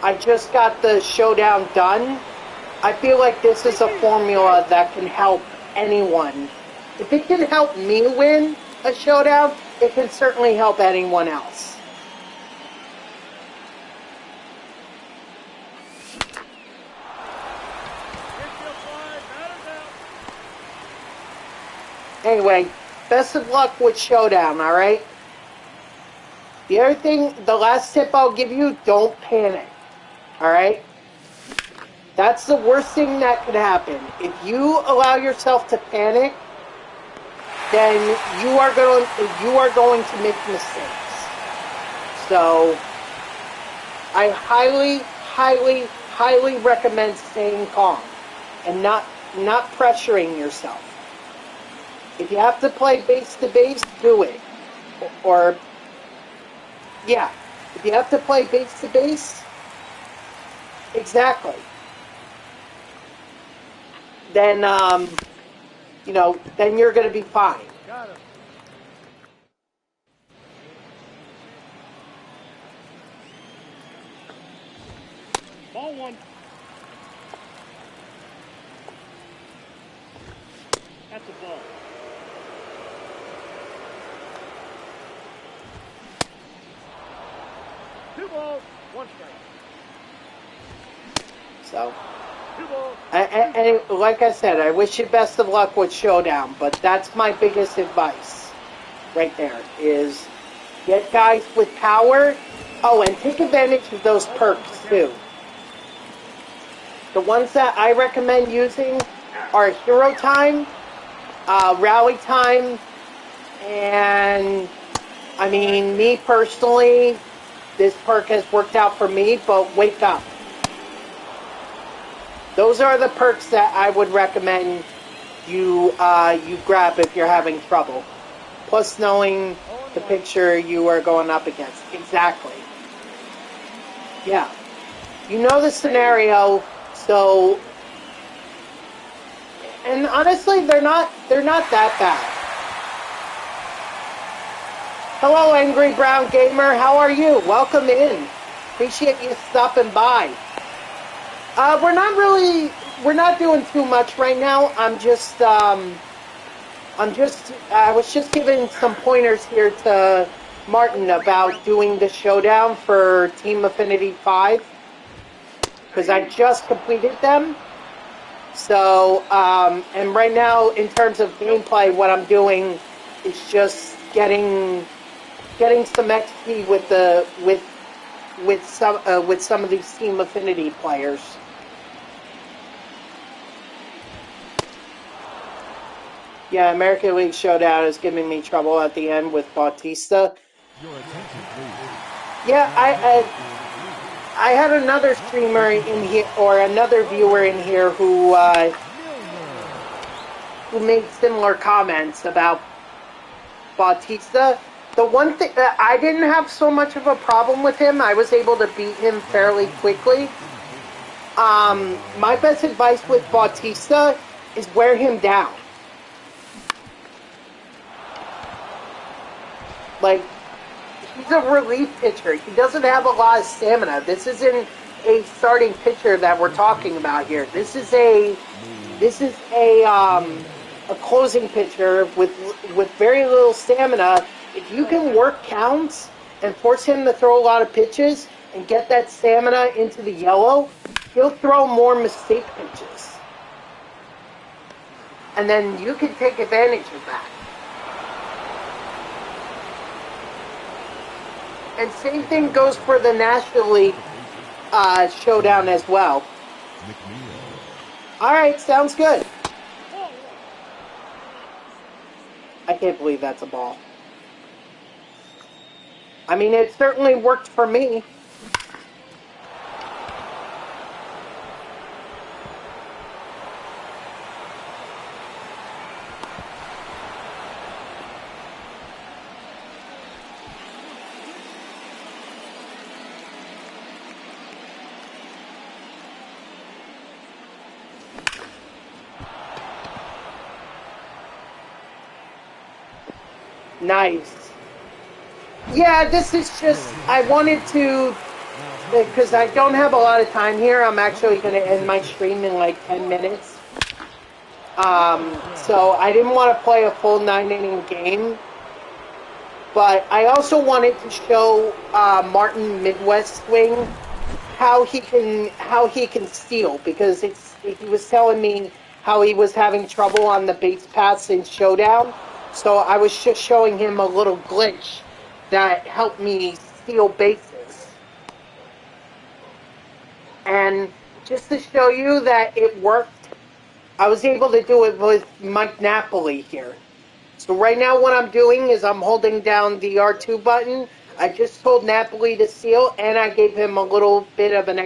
I just got the showdown done. I feel like this is a formula that can help anyone. If it can help me win a showdown, it can certainly help anyone else. Anyway, best of luck with showdown, alright? The other thing, the last tip I'll give you, don't panic, alright? That's the worst thing that could happen. If you allow yourself to panic, then you are going to make mistakes. So I highly recommend staying calm and not pressuring yourself. If you have to play base to base, do it. Or yeah, if you have to play base to base, exactly. Then then you're going to be fine. Got him. Ball one. That's a ball. Two balls, one strike. So, Two balls. and like I said, I wish you best of luck with showdown. But that's my biggest advice, right there, is get guys with power. Oh, and take advantage of those perks too. The ones that I recommend using are Hero Time, Rally Time, and I mean, me personally, this perk has worked out for me, but Wake Up. Those are the perks that I would recommend you grab if you're having trouble. Plus knowing the picture you are going up against. Exactly. Yeah. You know the scenario, so, and honestly, they're not that bad. Hello, Angry Brown Gamer. How are you? Welcome in. Appreciate you stopping by. We're not doing too much right now. I was just giving some pointers here to Martin about doing the showdown for Team Affinity 5. Because I just completed them. So, and right now, in terms of gameplay, what I'm doing is just getting some XP with some of these Team Affinity players. Yeah, American League Showdown is giving me trouble at the end with Bautista. Yeah, I had another streamer in here, or another viewer in here, who made similar comments about Bautista. The one thing, I didn't have so much of a problem with him. I was able to beat him fairly quickly. My best advice with Bautista is wear him down. Like, he's a relief pitcher. He doesn't have a lot of stamina. This isn't a starting pitcher that we're talking about here. This is a closing pitcher with very little stamina. If you can work counts and force him to throw a lot of pitches and get that stamina into the yellow, he'll throw more mistake pitches. And then you can take advantage of that. And same thing goes for the National League showdown as well. Alright, sounds good. I can't believe that's a ball. I mean, it certainly worked for me. Nice. Yeah, this is just, I wanted to because I don't have a lot of time here. I'm actually going to end my stream in like 10 minutes. So I didn't want to play a full 9-inning game. But I also wanted to show Martin Midwest Swing how he can steal, because he was telling me how he was having trouble on the base paths in Showdown. So I was just showing him a little glitch that helped me steal bases. And just to show you that it worked, I was able to do it with Mike Napoli here. So right now what I'm doing is I'm holding down the R2 button. I just told Napoli to steal, and I gave him a little bit of an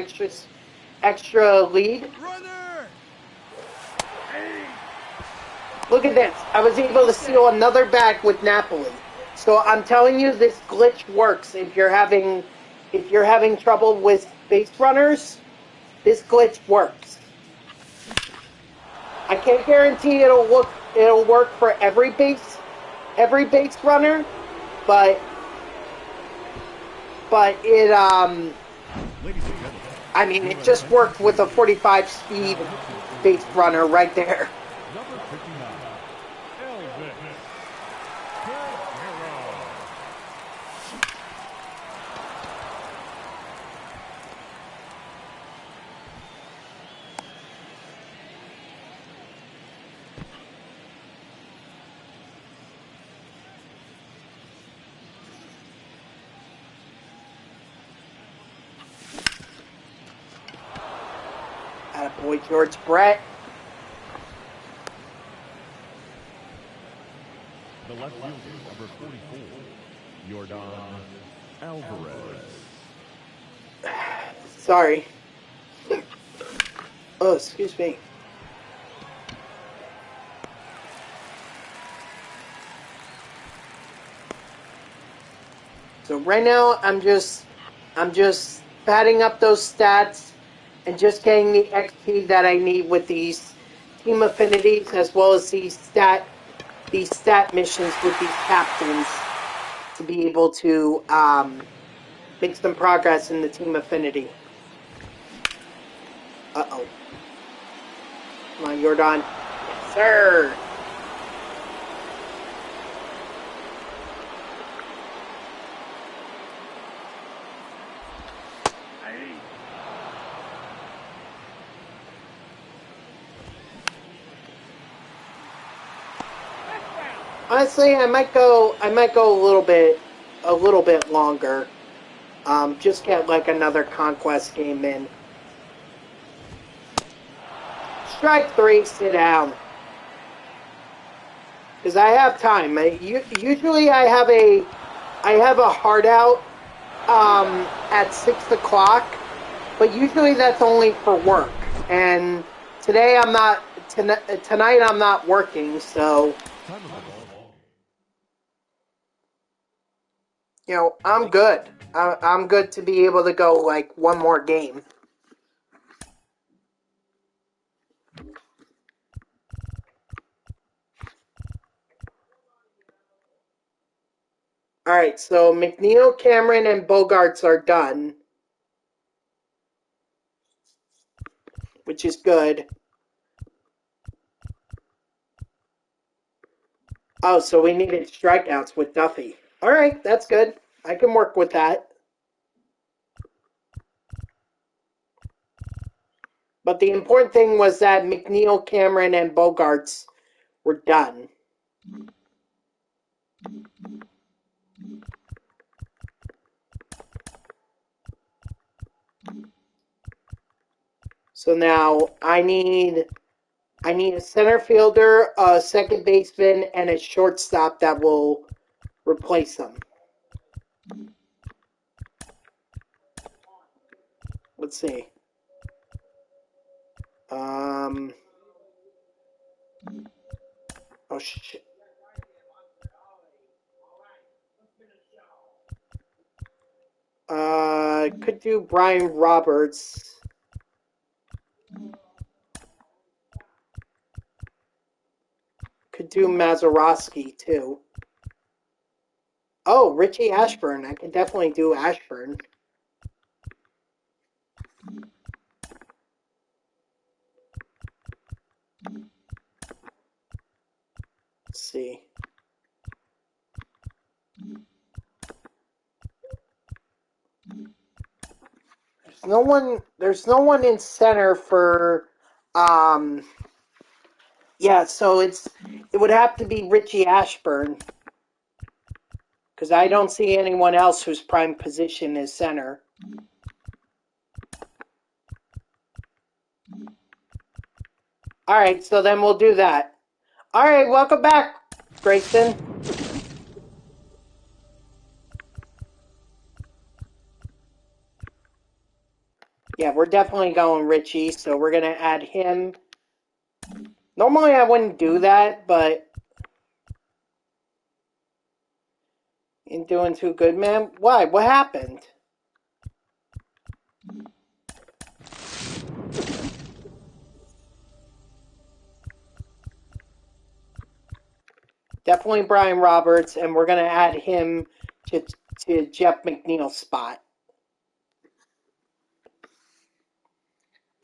extra lead. Runner! Look at this. I was able to steal another bag with Napoli. So I'm telling you, this glitch works if you're having trouble with base runners. This glitch works. I can't guarantee it'll work for every base runner, but it I mean, it just worked with a 45 speed base runner right there. Number 59, Elvis Attaboy, George Brett. The left fielder, number 44, Jordan Alvarez. Sorry. Oh, excuse me. So right now I'm just padding up those stats and just getting the XP that I need with these team affinities, as well as these stat missions with these captains, to be able to make some progress in the team affinity. Uh-oh. Come on, Jordan. Yes, sir. Honestly, I might go a little bit longer. Just get like another conquest game in. Strike 3, sit down. Because I have time. Usually I have a hard out at 6 o'clock, but usually that's only for work. And today I'm not. Tonight I'm not working, so you know I'm good. I'm good to be able to go like one more game. Alright, so McNeil, Cameron, and Bogarts are done, which is good. Oh, so we needed strikeouts with Duffy. Alright, that's good. I can work with that. But the important thing was that McNeil, Cameron, and Bogarts were done. So now I need a center fielder, a second baseman, and a shortstop that will replace them. Let's see. Oh shit. Could do Brian Roberts. Could do Mazeroski too. Oh, Richie Ashburn. I can definitely do Ashburn. Let's see. There's no one in center for yeah, so it would have to be Richie Ashburn, because I don't see anyone else whose prime position is center. Alright, so then we'll do that. Alright, welcome back, Grayson. Yeah, we're definitely going Richie, so we're going to add him. Normally I wouldn't do that, but ain't doing too good, man. Why? What happened? Definitely Brian Roberts, and we're going to add him to Jeff McNeil's spot.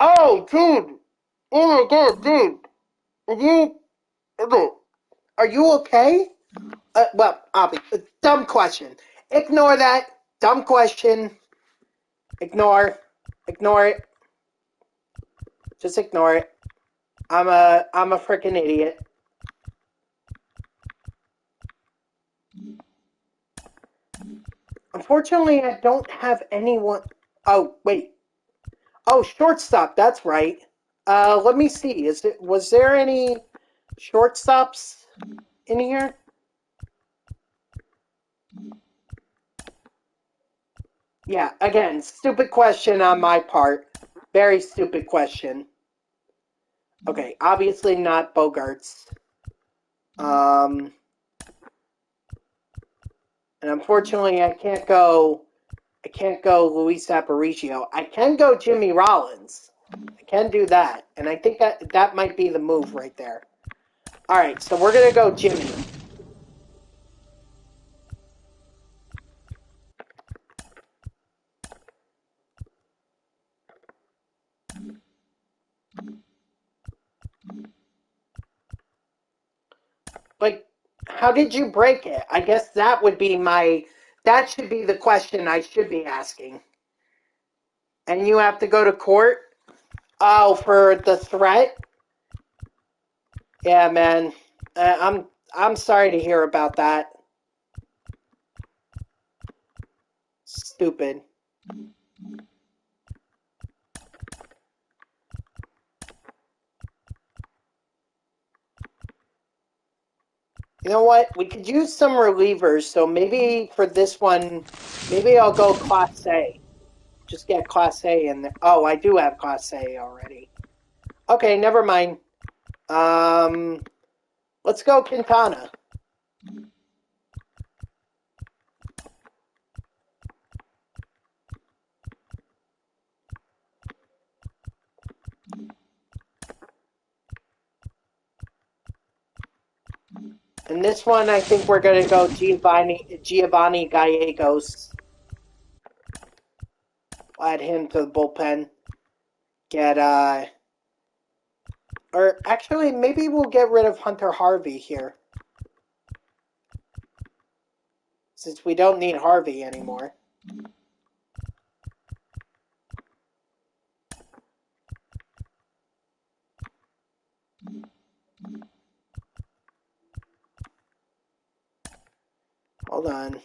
Oh, dude! Oh my god, dude! Are you okay? Well, dumb question. Ignore that. Dumb question. Ignore it. Just ignore it. I'm a freaking idiot. Unfortunately, I don't have anyone. Oh, wait. Oh, shortstop. That's right. Let me see. Was there any shortstops in here? Yeah, again, stupid question on my part. Very stupid question. Okay, obviously not Bogarts. And unfortunately, I can't go Luis Aparicio. I can go Jimmy Rollins. I can do that, and I think that might be the move right there. All right, so we're gonna go Jimmy. Like, how did you break it? I guess that should be the question I should be asking. And you have to go to court? Oh, for the threat? Yeah, man. I'm sorry to hear about that. Stupid. You know what? We could use some relievers, so maybe for this one, maybe I'll go Class A. Just get Class A in there. Oh, I do have Class A already. Okay, never mind. Let's go Quintana. And this one, I think we're going to go Giovanni Gallegos. Add him to the bullpen. Or actually, maybe we'll get rid of Hunter Harvey here. Since we don't need Harvey anymore. Hold on.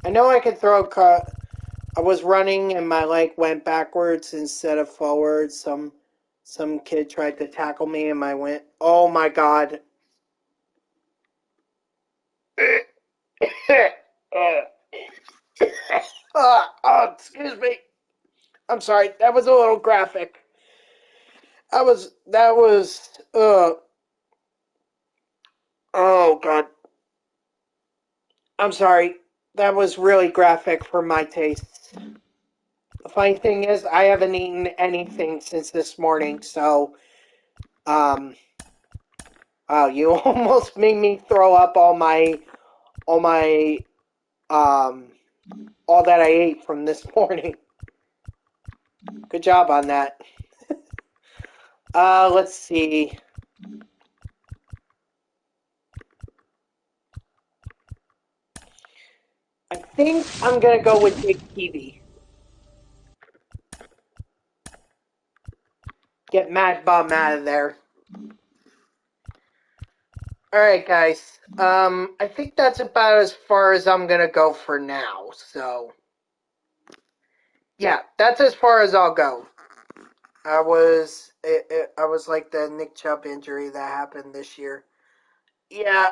I know I could throw I was running and my leg went backwards instead of forwards. Some kid tried to tackle me and I went, oh my god. Excuse me. I'm sorry. That was a little graphic. Oh god. I'm sorry. That was really graphic for my tastes. The funny thing is, I haven't eaten anything since this morning, so, Wow, you almost made me throw up all my, um, all that I ate from this morning. Good job on that. Let's see. I think I'm gonna go with Big TV. Get Mad Bum out of there. Alright, guys. I think that's about as far as I'm gonna go for now. So, yeah, that's as far as I'll go. I was like the Nick Chubb injury that happened this year. Yeah,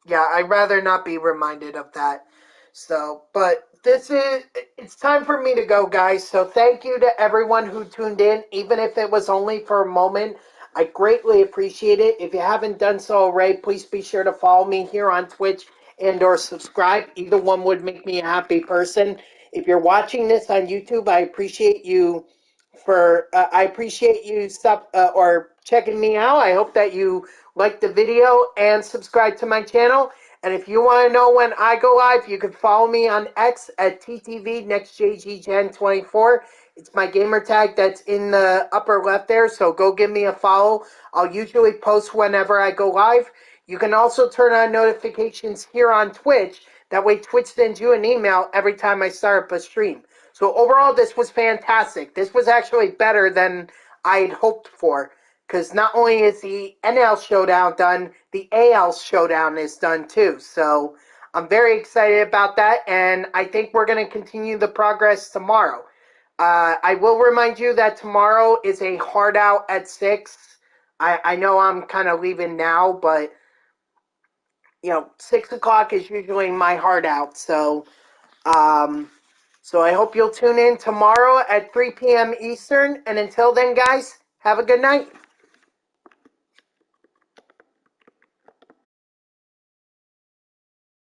yeah, I'd rather not be reminded of that. So, but it's time for me to go, guys. So thank you to everyone who tuned in, even if it was only for a moment. I greatly appreciate it. If you haven't done so already, please be sure to follow me here on Twitch and or subscribe. Either one would make me a happy person. If you're watching this on YouTube, I appreciate you or checking me out. I hope that you like the video and subscribe to my channel. And if you want to know when I go live, you can follow me on X at TTV NextJGGen24. It's my gamer tag that's in the upper left there, so go give me a follow. I'll usually post whenever I go live. You can also turn on notifications here on Twitch. That way Twitch sends you an email every time I start up a stream. So overall, this was fantastic. This was actually better than I had hoped for. Because not only is the NL Showdown done, the AL Showdown is done too. So I'm very excited about that, and I think we're going to continue the progress tomorrow. I will remind you that tomorrow is a hard out at 6. I know I'm kind of leaving now, but 6 o'clock is usually my hard out. Um, so I hope you'll tune in tomorrow at 3 p.m. Eastern. And until then, guys, have a good night.